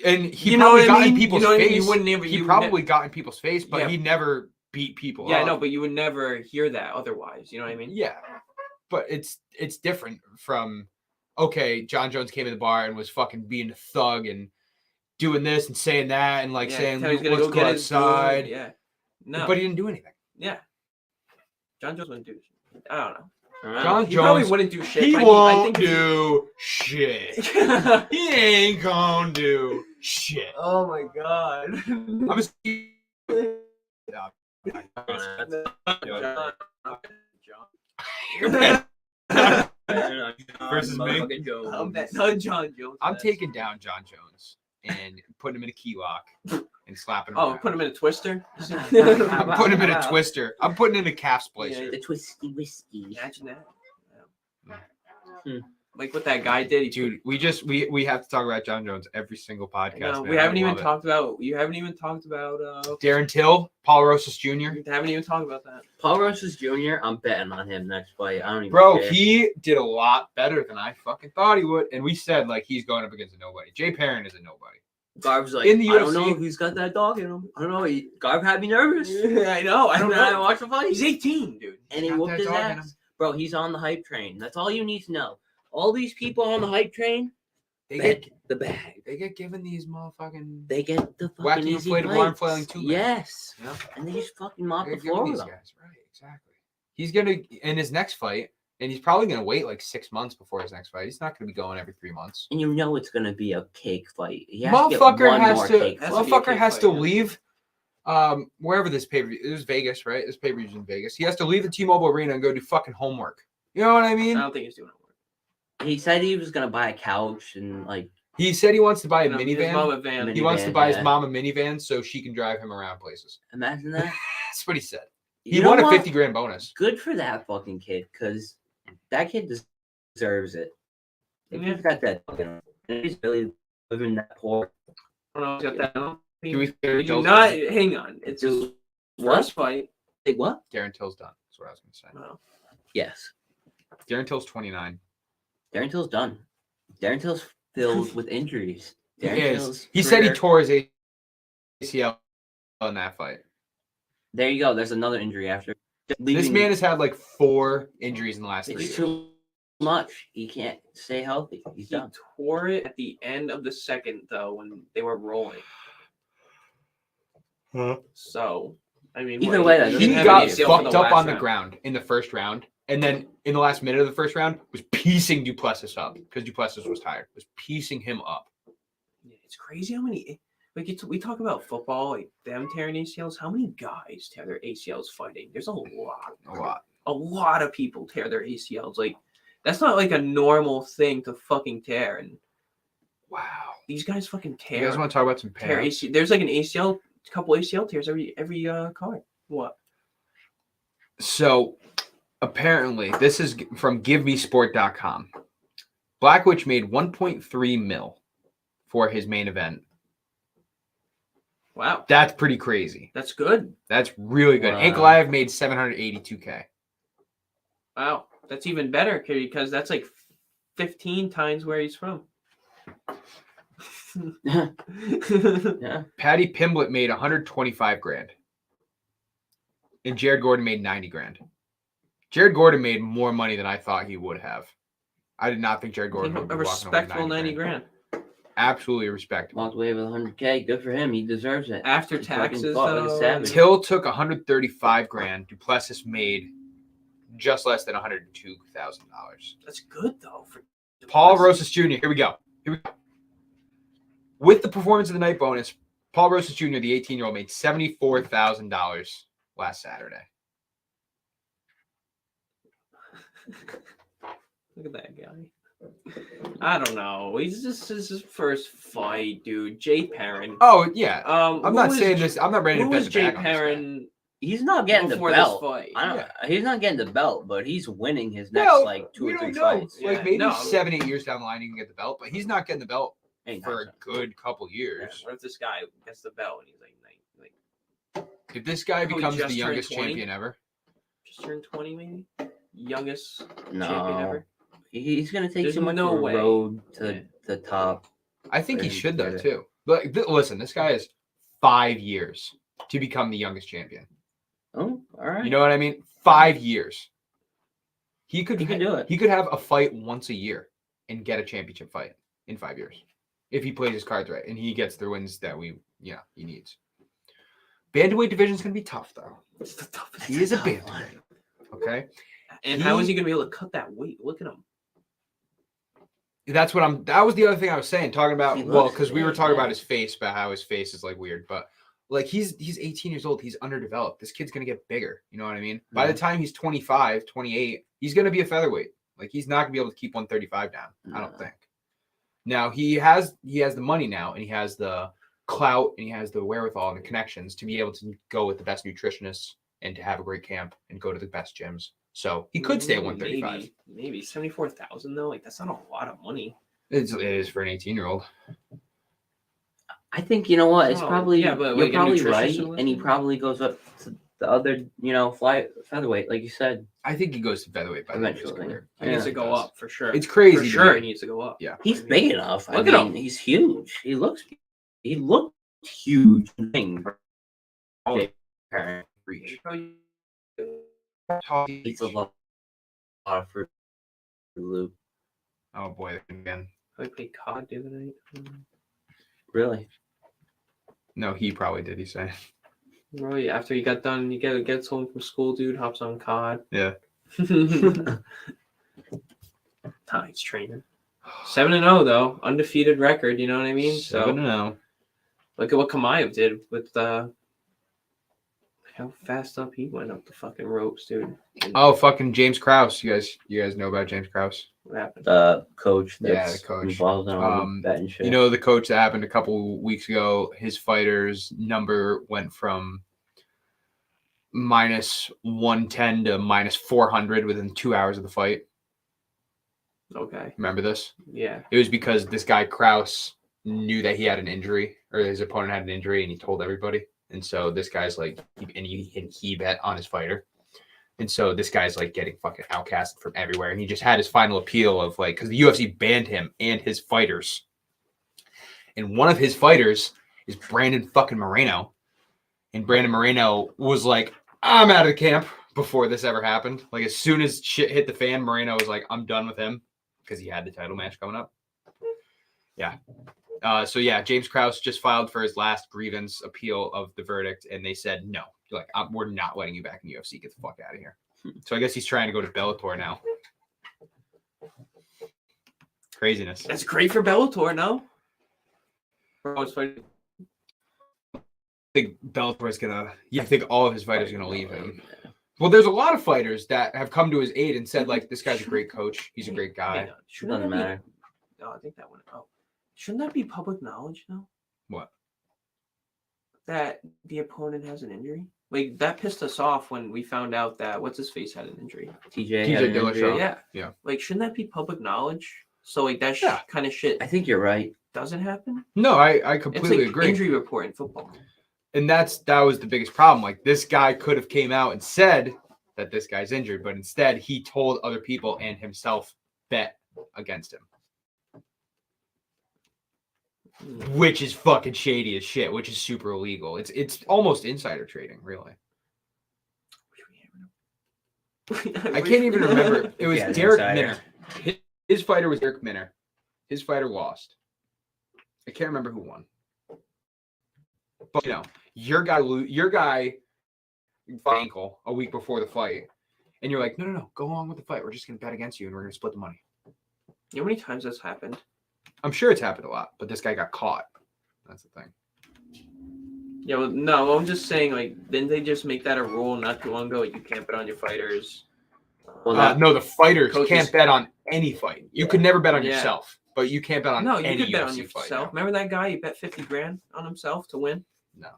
[SPEAKER 1] And he
[SPEAKER 2] You know
[SPEAKER 1] probably
[SPEAKER 2] what I
[SPEAKER 1] got
[SPEAKER 2] mean?
[SPEAKER 1] in people's
[SPEAKER 2] You know what I mean?
[SPEAKER 1] face.
[SPEAKER 2] You wouldn't ever-
[SPEAKER 1] He
[SPEAKER 2] you would
[SPEAKER 1] probably got in people's face, but
[SPEAKER 2] Yeah.
[SPEAKER 1] he never beat people
[SPEAKER 2] Yeah,
[SPEAKER 1] up.
[SPEAKER 2] I know, but you would never hear that otherwise. You know what I mean?
[SPEAKER 1] Yeah, but it's different from okay. John Jones came in the bar and was fucking being a thug and doing this and saying that and like
[SPEAKER 2] Yeah,
[SPEAKER 1] saying
[SPEAKER 2] tell he's gonna
[SPEAKER 1] let's
[SPEAKER 2] go
[SPEAKER 1] go
[SPEAKER 2] get his food.
[SPEAKER 1] outside.
[SPEAKER 2] Yeah. No.
[SPEAKER 1] But he didn't do anything.
[SPEAKER 2] Yeah. John Jones wouldn't do shit. I don't know.
[SPEAKER 1] John
[SPEAKER 2] He probably
[SPEAKER 1] Jones,
[SPEAKER 2] wouldn't do shit.
[SPEAKER 1] he
[SPEAKER 2] but
[SPEAKER 1] won't
[SPEAKER 2] I think
[SPEAKER 1] do shit. He ain't gonna do shit.
[SPEAKER 2] Oh my god.
[SPEAKER 1] I'm just. Versus me?
[SPEAKER 2] I'm not John Jones.
[SPEAKER 1] I'm taking down John Jones and putting him in a key lock and slapping him.
[SPEAKER 2] Oh,
[SPEAKER 1] around.
[SPEAKER 2] put him in a twister.
[SPEAKER 1] I'm putting him in a twister. I'm putting him in a calf splicer.
[SPEAKER 2] Yeah.
[SPEAKER 3] The twisty whiskey.
[SPEAKER 2] Imagine that.
[SPEAKER 3] Hmm.
[SPEAKER 2] Like what that guy did. He
[SPEAKER 1] Dude, we have to talk about John Jones every single podcast.
[SPEAKER 2] no,
[SPEAKER 1] man.
[SPEAKER 2] we haven't
[SPEAKER 1] I
[SPEAKER 2] even
[SPEAKER 1] love it.
[SPEAKER 2] talked about. You haven't even talked about.
[SPEAKER 1] Darren Till, Paul Rosas Jr.
[SPEAKER 2] We haven't even talked about that.
[SPEAKER 3] Paul Rosas Jr., I'm betting on him next fight. I don't even
[SPEAKER 1] Bro,
[SPEAKER 3] care.
[SPEAKER 1] he did a lot better than I fucking thought he would. And we said like he's going up against a nobody. Jay Perrin is a nobody.
[SPEAKER 3] Garb's like,
[SPEAKER 1] in the
[SPEAKER 3] I don't
[SPEAKER 1] UFC
[SPEAKER 3] know who's got that dog in him. I don't know. Garb had me nervous.
[SPEAKER 2] I know. I don't
[SPEAKER 3] I
[SPEAKER 2] know.
[SPEAKER 3] watched the fight.
[SPEAKER 2] He's 18, dude.
[SPEAKER 3] And he
[SPEAKER 1] Got
[SPEAKER 3] whooped
[SPEAKER 1] that
[SPEAKER 3] his
[SPEAKER 1] dog in
[SPEAKER 3] ass.
[SPEAKER 1] him.
[SPEAKER 3] Bro, he's on the hype train. That's all you need to know. All these people on the hype train,
[SPEAKER 1] They
[SPEAKER 3] bet
[SPEAKER 1] get
[SPEAKER 3] the bag.
[SPEAKER 1] they get given these motherfucking
[SPEAKER 3] They get the fucking
[SPEAKER 1] wacky
[SPEAKER 3] easy
[SPEAKER 1] inflatable arm
[SPEAKER 3] fights.
[SPEAKER 1] flailing too.
[SPEAKER 3] Yes.
[SPEAKER 1] Yeah.
[SPEAKER 3] And they just fucking mop
[SPEAKER 1] They're
[SPEAKER 3] the
[SPEAKER 1] giving
[SPEAKER 3] floor
[SPEAKER 1] these
[SPEAKER 3] with them.
[SPEAKER 1] guys. Right, exactly. He's gonna in his next fight, and he's probably gonna wait like 6 months before his next fight. He's not gonna be going every 3 months.
[SPEAKER 3] And you know it's going to be a cake fight. He has to get one
[SPEAKER 1] Motherfucker has
[SPEAKER 3] more
[SPEAKER 1] to.
[SPEAKER 3] cake
[SPEAKER 2] Has
[SPEAKER 3] fight.
[SPEAKER 2] to be a
[SPEAKER 1] Motherfucker
[SPEAKER 2] cake
[SPEAKER 1] has
[SPEAKER 2] fight,
[SPEAKER 1] to
[SPEAKER 2] yeah.
[SPEAKER 1] leave. Wherever this pay per view. It was Vegas, right? This pay per view's in Vegas. He has to leave the T-Mobile Arena and go do fucking homework. You know what I mean?
[SPEAKER 2] I don't think he's doing it.
[SPEAKER 3] He said he was going to buy a couch and like
[SPEAKER 1] He said he wants to buy a
[SPEAKER 2] You know, his
[SPEAKER 1] minivan.
[SPEAKER 2] mama van.
[SPEAKER 1] He wants to buy his
[SPEAKER 3] yeah.
[SPEAKER 1] mom a minivan so she can drive him around places.
[SPEAKER 3] imagine that.
[SPEAKER 1] That's what he said. He
[SPEAKER 3] You know
[SPEAKER 1] won a
[SPEAKER 3] what?
[SPEAKER 1] 50 grand bonus.
[SPEAKER 3] Good for that fucking kid because that kid deserves it. If
[SPEAKER 2] Yeah.
[SPEAKER 3] he's got that fucking, and he's really living that poor.
[SPEAKER 2] I don't know. He's got that.
[SPEAKER 1] Do we
[SPEAKER 2] You do not. Hang on. It's his
[SPEAKER 3] What?
[SPEAKER 2] first fight.
[SPEAKER 3] Like what?
[SPEAKER 1] Darren Till's done. That's what I was going to say.
[SPEAKER 2] No.
[SPEAKER 3] Yes.
[SPEAKER 1] Darren Till's 29.
[SPEAKER 3] Darren Till's done. Darren Till's filled with injuries.
[SPEAKER 1] He
[SPEAKER 3] Darren
[SPEAKER 1] is.
[SPEAKER 3] Till's
[SPEAKER 1] He said he
[SPEAKER 3] career-
[SPEAKER 1] tore his ACL in that fight.
[SPEAKER 3] There you go. There's another injury after.
[SPEAKER 1] This man has had like 4 injuries in the last 3
[SPEAKER 3] It's
[SPEAKER 1] years.
[SPEAKER 3] too much. He can't stay healthy. He's
[SPEAKER 2] He
[SPEAKER 3] done.
[SPEAKER 2] tore it at the end of the second, though, when they were rolling. So, I mean,
[SPEAKER 3] Either way, that
[SPEAKER 2] he
[SPEAKER 3] doesn't
[SPEAKER 1] He
[SPEAKER 3] have
[SPEAKER 1] got
[SPEAKER 3] any
[SPEAKER 1] fucked up on the ground in the first round, and then in the last minute of the first round was piecing Duplessis up because Duplessis was tired. Was piecing him up.
[SPEAKER 2] It's crazy how many. Like we talk about football, like them tearing ACLs. How many guys tear their ACLs fighting? There's a lot. A lot of people tear their ACLs. Like that's not like a normal thing to fucking tear. And
[SPEAKER 1] Wow,
[SPEAKER 2] these guys fucking tear.
[SPEAKER 1] You guys want to talk about some
[SPEAKER 2] tear
[SPEAKER 1] payouts?
[SPEAKER 2] ACL. There's like a couple ACL tears every card. What?
[SPEAKER 1] So apparently, this is from GiveMeSport.com. Blackwitch made 1.3 mil for his main event.
[SPEAKER 2] Wow,
[SPEAKER 1] That's pretty crazy.
[SPEAKER 2] that's good.
[SPEAKER 1] That's really good.
[SPEAKER 3] Wow.
[SPEAKER 1] Ankalaev made 782K.
[SPEAKER 2] Wow, that's even better because that's like 15 times where he's from.
[SPEAKER 3] Yeah.
[SPEAKER 1] Paddy Pimblett made 125 grand. And Jared Gordon made 90 grand. Jared Gordon made more money than I thought he would have. I did not think Jared Gordon would be
[SPEAKER 2] A
[SPEAKER 1] walking away with
[SPEAKER 2] respectable 90 grand.
[SPEAKER 1] Absolutely respectable.
[SPEAKER 3] Walked away with 100K. Good for him. He deserves it.
[SPEAKER 2] After
[SPEAKER 3] He fucking
[SPEAKER 2] taxes,
[SPEAKER 3] fought like a
[SPEAKER 2] though.
[SPEAKER 3] savage.
[SPEAKER 1] Till took 135 grand. Duplessis made just less than $102,000.
[SPEAKER 2] That's good though. For
[SPEAKER 1] Paul Rosas Jr. Here we go. With the performance of the night bonus, Paul Rosas Jr., the 18-year-old, made $74,000 last Saturday.
[SPEAKER 2] Look at that guy. I don't know. He's just his first fight, dude. Jay Perrin.
[SPEAKER 1] Oh yeah. I'm
[SPEAKER 2] who
[SPEAKER 1] not
[SPEAKER 2] was-
[SPEAKER 1] saying this. I'm not ready to
[SPEAKER 2] Who
[SPEAKER 1] bet
[SPEAKER 2] was
[SPEAKER 1] the
[SPEAKER 2] Jay
[SPEAKER 1] back on this guy.
[SPEAKER 2] Perrin
[SPEAKER 3] He's not getting the
[SPEAKER 2] before
[SPEAKER 3] belt.
[SPEAKER 2] this fight?
[SPEAKER 3] I don't.
[SPEAKER 1] Yeah.
[SPEAKER 3] He's not getting the belt, but he's winning his next
[SPEAKER 1] Well,
[SPEAKER 3] like 2
[SPEAKER 1] we
[SPEAKER 3] or 3
[SPEAKER 1] don't know.
[SPEAKER 3] fights.
[SPEAKER 2] Yeah,
[SPEAKER 1] Like maybe
[SPEAKER 2] no.
[SPEAKER 1] 7-8 years down the line, he can get the belt, but he's not getting the belt
[SPEAKER 3] Ain't
[SPEAKER 1] for a
[SPEAKER 3] nonsense.
[SPEAKER 1] good couple
[SPEAKER 2] Yeah,
[SPEAKER 1] years.
[SPEAKER 2] what if this guy gets the belt and he's like
[SPEAKER 1] If this guy
[SPEAKER 2] Oh, he
[SPEAKER 1] becomes
[SPEAKER 2] just
[SPEAKER 1] the
[SPEAKER 2] turned
[SPEAKER 1] youngest
[SPEAKER 2] 20?
[SPEAKER 1] champion ever,
[SPEAKER 2] just turned 20 maybe? Youngest champion
[SPEAKER 3] No,
[SPEAKER 2] ever?
[SPEAKER 3] he's gonna take
[SPEAKER 2] There's
[SPEAKER 3] too much
[SPEAKER 2] no
[SPEAKER 3] of a
[SPEAKER 2] way.
[SPEAKER 3] road to
[SPEAKER 2] Yeah.
[SPEAKER 3] the top.
[SPEAKER 1] I think he
[SPEAKER 3] For him
[SPEAKER 1] should
[SPEAKER 3] to
[SPEAKER 1] though
[SPEAKER 3] get it.
[SPEAKER 1] too. But listen, this guy has 5 years to become the youngest champion.
[SPEAKER 3] Oh, all right.
[SPEAKER 1] You know what I mean? 5 years. He could
[SPEAKER 3] He can do it.
[SPEAKER 1] He could have a fight once a year and get a championship fight in 5 years if he plays his cards right and he gets the wins that he needs. Bantamweight division is going to be tough though.
[SPEAKER 2] It's the toughest.
[SPEAKER 1] He is a
[SPEAKER 3] tough one.
[SPEAKER 1] bantamweight. Okay,
[SPEAKER 2] And how is he going to be able to cut that weight? Look at him.
[SPEAKER 1] that was the other thing I was saying, talking about
[SPEAKER 3] He
[SPEAKER 1] well,
[SPEAKER 3] looks
[SPEAKER 1] because we were
[SPEAKER 3] big,
[SPEAKER 1] talking
[SPEAKER 3] yeah.
[SPEAKER 1] about his face, about how his face is like weird, but like he's 18 years old, he's underdeveloped. This kid's gonna get bigger, you know what I mean? By the time he's 25, 28, he's gonna be a featherweight. Like he's not gonna be able to keep 135 down. I don't
[SPEAKER 3] No.
[SPEAKER 1] think. Now he has the money now, and he has the clout, and he has the wherewithal and the connections to be able to go with the best nutritionists and to have a great camp and go to the best gyms. So he could stay at 135.
[SPEAKER 2] Maybe 74,000 though. Like that's not a lot of money.
[SPEAKER 1] It is for an 18-year-old.
[SPEAKER 3] I think you know what? It's
[SPEAKER 2] Oh,
[SPEAKER 3] probably
[SPEAKER 2] yeah, but
[SPEAKER 3] you're
[SPEAKER 2] like a
[SPEAKER 3] probably right,
[SPEAKER 2] nutritionist
[SPEAKER 3] and he
[SPEAKER 2] or-
[SPEAKER 3] probably goes up to the other, featherweight, like you said.
[SPEAKER 1] I think he goes to featherweight by the end of his
[SPEAKER 3] Eventually.
[SPEAKER 1] career.
[SPEAKER 2] He needs
[SPEAKER 3] Yeah.
[SPEAKER 2] to go up for sure.
[SPEAKER 1] It's crazy.
[SPEAKER 2] For
[SPEAKER 1] to
[SPEAKER 2] sure,
[SPEAKER 1] me.
[SPEAKER 2] he needs to go up.
[SPEAKER 1] Yeah.
[SPEAKER 3] He's
[SPEAKER 2] I mean,
[SPEAKER 3] big enough.
[SPEAKER 2] look at him.
[SPEAKER 3] He's huge. He looked huge. Thing.
[SPEAKER 1] Reach.
[SPEAKER 3] Eats a lot of fruit loop.
[SPEAKER 1] Oh boy, again.
[SPEAKER 2] I played COD the other night.
[SPEAKER 3] Really?
[SPEAKER 1] No, he probably did. He said.
[SPEAKER 2] Right after you got done, you gets home from school, dude. Hops on COD.
[SPEAKER 1] Yeah.
[SPEAKER 2] Tonight's training. 7-0 though, undefeated record. You know what I mean?
[SPEAKER 1] 7-0.
[SPEAKER 2] Look at what Kamaev did with how fast up he went up the fucking ropes, dude. And
[SPEAKER 1] Oh, fucking James Krause. You guys know about James Krause?
[SPEAKER 2] what happened?
[SPEAKER 3] The coach
[SPEAKER 1] Yeah,
[SPEAKER 3] that's
[SPEAKER 1] the coach.
[SPEAKER 3] involved in all the betting shit.
[SPEAKER 1] You know the coach that happened a couple weeks ago. His fighters' number went from -110 to -400 within 2 hours of the fight.
[SPEAKER 2] Okay.
[SPEAKER 1] Remember this?
[SPEAKER 2] Yeah.
[SPEAKER 1] It was because this guy Krause knew that he had an injury, or his opponent had an injury, and he told everybody. And so this guy's like, he bet on his fighter. And so this guy's like getting fucking outcasted from everywhere. And he just had his final appeal of like, because the UFC banned him and his fighters. And one of his fighters is Brandon fucking Moreno. And Brandon Moreno was like, I'm out of the camp before this ever happened. Like, as soon as shit hit the fan, Moreno was like, I'm done with him because he had the title match coming up. Yeah. So, yeah, James Krause just filed for his last grievance appeal of the verdict, and they said, no. Like, we're not letting you back in UFC. Get the fuck out of here. So, I guess he's trying to go to Bellator now. Craziness.
[SPEAKER 2] That's great for Bellator, no?
[SPEAKER 1] I think Bellator's gonna. Yeah, I think all of his fighters are gonna leave him. Well, there's a lot of fighters that have come to his aid and said, like, this guy's a great coach. He's a great guy.
[SPEAKER 3] Doesn't matter.
[SPEAKER 2] No, I think that one. Oh, shouldn't that be public knowledge though?
[SPEAKER 1] What?
[SPEAKER 2] That the opponent has an injury. Like that pissed us off when we found out that what's his face had an injury.
[SPEAKER 3] TJ had an
[SPEAKER 1] Dillashaw.
[SPEAKER 3] injury.
[SPEAKER 2] Yeah. Like, shouldn't that be public knowledge? So like that kind of shit
[SPEAKER 3] I think you're right.
[SPEAKER 2] doesn't happen.
[SPEAKER 1] No, I completely
[SPEAKER 2] It's like
[SPEAKER 1] agree.
[SPEAKER 2] Injury report in football.
[SPEAKER 1] And that was the biggest problem. Like, this guy could have came out and said that this guy's injured, but instead he told other people and himself bet against him. Which is fucking shady as shit, which is super illegal. It's almost insider trading, really. I can't even remember. It was Derek Minner. His fighter was Derek Minner. His fighter lost. I can't remember who won. But, you know, your guy ankle a week before the fight, and you're like, no, go along with the fight. We're just going to bet against you, and we're going to split the money.
[SPEAKER 2] You know how many times that's happened?
[SPEAKER 1] I'm sure it's happened a lot, but this guy got caught. That's the thing.
[SPEAKER 2] Yeah, well, no, I'm just saying, like, didn't they just make that a rule not too long ago? Like, you can't bet on your fighters.
[SPEAKER 3] Well,
[SPEAKER 1] No, the fighters
[SPEAKER 2] coaches
[SPEAKER 1] can't bet on any fight. You could never bet on
[SPEAKER 2] Yeah.
[SPEAKER 1] yourself, but you can't bet on
[SPEAKER 2] No, you
[SPEAKER 1] any
[SPEAKER 2] could bet on
[SPEAKER 1] UFC
[SPEAKER 2] yourself.
[SPEAKER 1] fight.
[SPEAKER 2] Remember that guy? He bet 50 grand on himself to win.
[SPEAKER 1] No.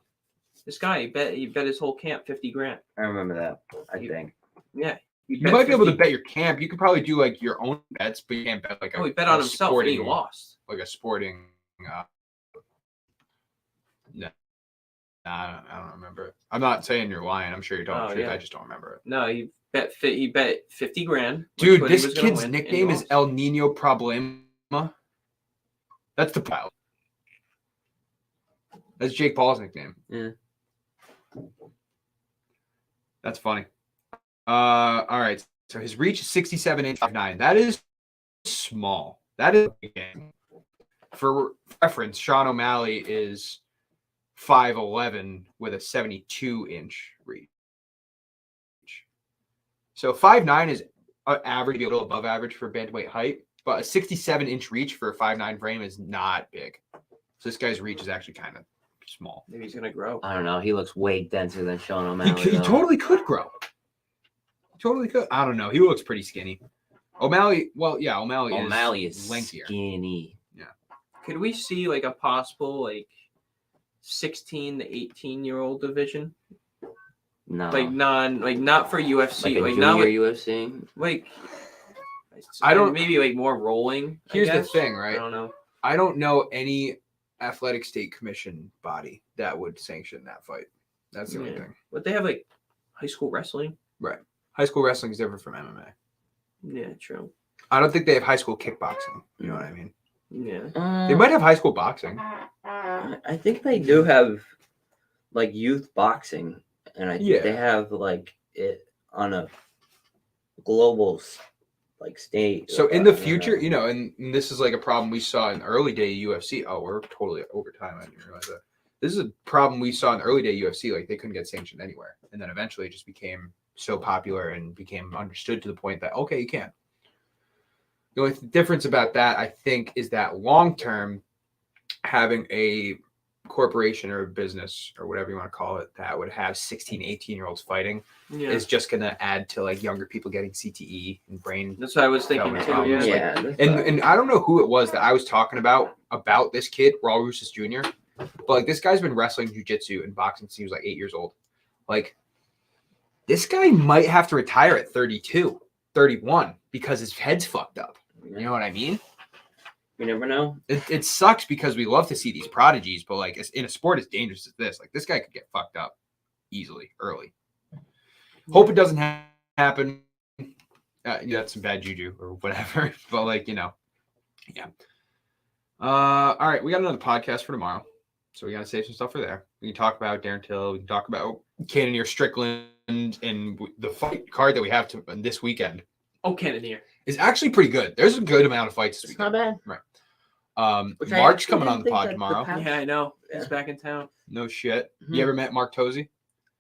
[SPEAKER 2] This guy, he bet his whole camp 50 grand.
[SPEAKER 3] I remember that. I think.
[SPEAKER 2] Yeah.
[SPEAKER 1] You might be able to bet your camp. You could probably do like your own bets, but you can't bet like
[SPEAKER 2] he bet on himself and he lost.
[SPEAKER 1] Like a sporting. No, I don't remember it. I'm not saying you're lying. I'm sure you're telling the truth.
[SPEAKER 2] Yeah.
[SPEAKER 1] I just don't remember it.
[SPEAKER 2] No, he bet 50 grand.
[SPEAKER 1] Dude, this kid's nickname is El Nino Problema. That's the pile. That's Jake Paul's nickname.
[SPEAKER 3] Yeah.
[SPEAKER 1] That's funny. All right. So his reach is 67 inch 5'9". That is small. That is a big game. For reference, Sean O'Malley is 5'11" with a 72 inch reach. So 5'9" is average, a little above average for bantamweight height, but a 67 inch reach for a 5'9" frame is not big. So this guy's reach is actually kind of small.
[SPEAKER 2] Maybe he's gonna grow.
[SPEAKER 3] I don't know. He looks way denser than Sean O'Malley.
[SPEAKER 1] He totally could grow. Totally could. I don't know. He looks pretty skinny. O'Malley, well, yeah, O'Malley is
[SPEAKER 3] lengthier.
[SPEAKER 1] Skinny.
[SPEAKER 3] Yeah.
[SPEAKER 2] Could we see like a possible like 16 to 18-year-old division?
[SPEAKER 3] No.
[SPEAKER 2] Like not for UFC.
[SPEAKER 3] Like a
[SPEAKER 2] not
[SPEAKER 3] junior UFC.
[SPEAKER 2] Like
[SPEAKER 1] I don't-
[SPEAKER 2] maybe like more rolling.
[SPEAKER 1] Here's
[SPEAKER 2] I
[SPEAKER 1] the
[SPEAKER 2] guess.
[SPEAKER 1] thing,
[SPEAKER 2] I
[SPEAKER 1] right?
[SPEAKER 2] don't know.
[SPEAKER 1] I don't know any athletic state commission body that would sanction that fight. That's the only
[SPEAKER 2] Yeah.
[SPEAKER 1] thing.
[SPEAKER 2] But they have like high school wrestling.
[SPEAKER 1] Right. High school wrestling is different from MMA.
[SPEAKER 2] Yeah, true.
[SPEAKER 1] I don't think they have high school kickboxing. You know what I mean?
[SPEAKER 2] Yeah.
[SPEAKER 1] They might have high school boxing.
[SPEAKER 3] I think they do have like youth boxing, and I think they have like it on a global like stage.
[SPEAKER 1] So in the future, you know, and this is like a problem we saw in early day UFC. Oh, we're totally over time. I didn't realize that. This is a problem we saw in early day UFC. Like they couldn't get sanctioned anywhere, and then eventually it just became so popular and became understood to the point that okay, you can. The only difference about that, I think, is that long term, having a corporation or a business or whatever you want to call it that would have 16, 18-year-olds fighting is just going to add to like younger people getting CTE and brain.
[SPEAKER 2] That's what I was thinking too.
[SPEAKER 1] problems.
[SPEAKER 2] Yeah.
[SPEAKER 1] And I don't know who it was that I was talking about this kid, Raul Rousas Jr. But like this guy's been wrestling jiu-jitsu and boxing since he was like 8 years old. Like this guy might have to retire at 32, 31 because his head's fucked up. You know what I mean?
[SPEAKER 3] You never know.
[SPEAKER 1] It sucks because we love to see these prodigies, but like in a sport as dangerous as this, like this guy could get fucked up easily early. Hope it doesn't happen. That's some bad juju or whatever, but like, you know, yeah. All right. We got another podcast for tomorrow. So we got to save some stuff for there. We can talk about Darren Till. We can talk about Cannonier Strickland and the fight card that we have this weekend.
[SPEAKER 2] Oh, Cannonier
[SPEAKER 1] is actually pretty good. There's a good amount of fights this
[SPEAKER 3] It's
[SPEAKER 1] weekend.
[SPEAKER 3] not bad.
[SPEAKER 1] Right. Mark's coming on the pod
[SPEAKER 3] that
[SPEAKER 1] tomorrow.
[SPEAKER 2] Yeah, I know.
[SPEAKER 3] Yeah.
[SPEAKER 2] He's back in town.
[SPEAKER 1] No shit.
[SPEAKER 3] Mhm.
[SPEAKER 1] You ever met Mark Tozy?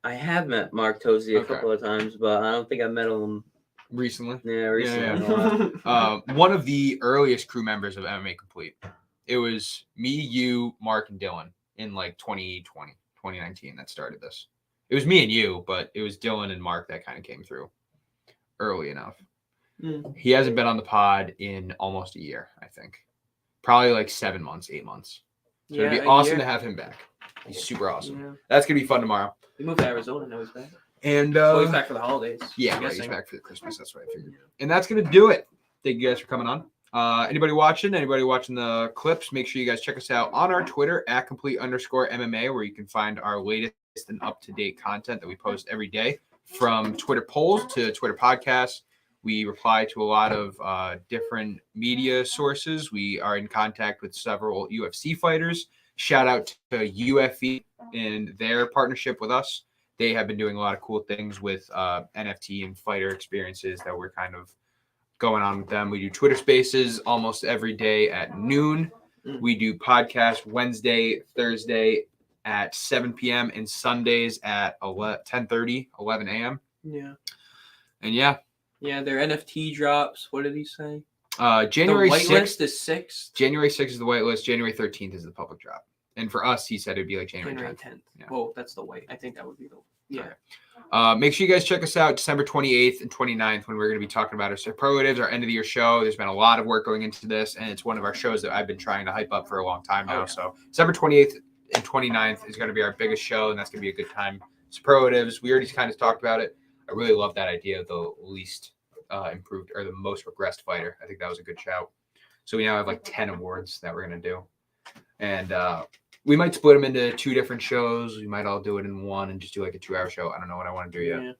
[SPEAKER 3] I have met Mark Tozy a couple of times, but I don't think I met him
[SPEAKER 1] Recently?
[SPEAKER 3] recently.
[SPEAKER 1] Yeah.
[SPEAKER 3] in a while.
[SPEAKER 1] One of the earliest crew members of MMA Complete. It was me, you, Mark, and Dylan in like 2019 that started this. It was me and you, but it was Dylan and Mark that kind of came through early enough. He hasn't been on the pod in almost a year, I think. Probably like 7 months, 8 months. So it'd be awesome to have him back. He's super awesome. Yeah. That's going to be fun tomorrow.
[SPEAKER 2] He moved to Arizona, now he's back.
[SPEAKER 1] And
[SPEAKER 2] he's back for the holidays.
[SPEAKER 1] Yeah, right, he's back for the Christmas. That's what I figured. And that's going to do it. Thank you guys for coming on. Anybody watching the clips, make sure you guys check us out on our Twitter at @complete_MMA, where you can find our latest and up-to-date content that we post every day, from Twitter polls to Twitter podcasts. We reply to a lot of different media sources. We are in contact with several UFC fighters. Shout out to UFE and their partnership with us. They have been doing a lot of cool things with NFT and fighter experiences that we're kind of going on with them. We do Twitter Spaces almost every day at noon. We do podcasts Wednesday, Thursday at 7 p.m. and Sundays at 10:30, 11 a.m.
[SPEAKER 2] Yeah.
[SPEAKER 1] And yeah,
[SPEAKER 2] their NFT drops. What did he say?
[SPEAKER 1] January
[SPEAKER 2] the
[SPEAKER 1] 6th.
[SPEAKER 2] Whitelist is 6th.
[SPEAKER 1] January 6th is the whitelist. January 13th is the public drop. And for us, he said it'd be like January 10th.
[SPEAKER 2] Yeah. Well, that's the white. I think that would be the. Yeah.
[SPEAKER 1] Right. Make sure you guys check us out December 28th and 29th when we're going to be talking about our superlatives, our end of the year show. There's been a lot of work going into this, and it's one of our shows that I've been trying to hype up for a long time now. So December 28th and 29th is going to be our biggest show, and that's going to be a good time. Superlatives, we already kind of talked about it. I really love that idea of the least improved or the most regressed fighter. I think that was a good shout. So we now have like 10 awards that we're going to do. And we might split them into 2 different shows. We might all do it in one and just do like a 2-hour show. I don't know what I want to do yet.
[SPEAKER 2] Yeah.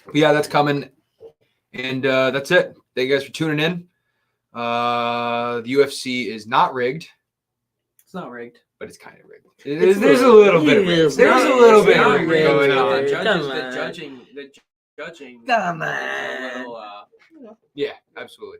[SPEAKER 1] But yeah, that's coming. And that's it. Thank you guys for tuning in. The UFC is not rigged.
[SPEAKER 2] It's not rigged.
[SPEAKER 1] But it's kind of rigged. There's a little bit of rigged. There's a little bit of rigged going on.
[SPEAKER 2] The judging.
[SPEAKER 3] Come on.
[SPEAKER 2] A little,
[SPEAKER 1] yeah, absolutely.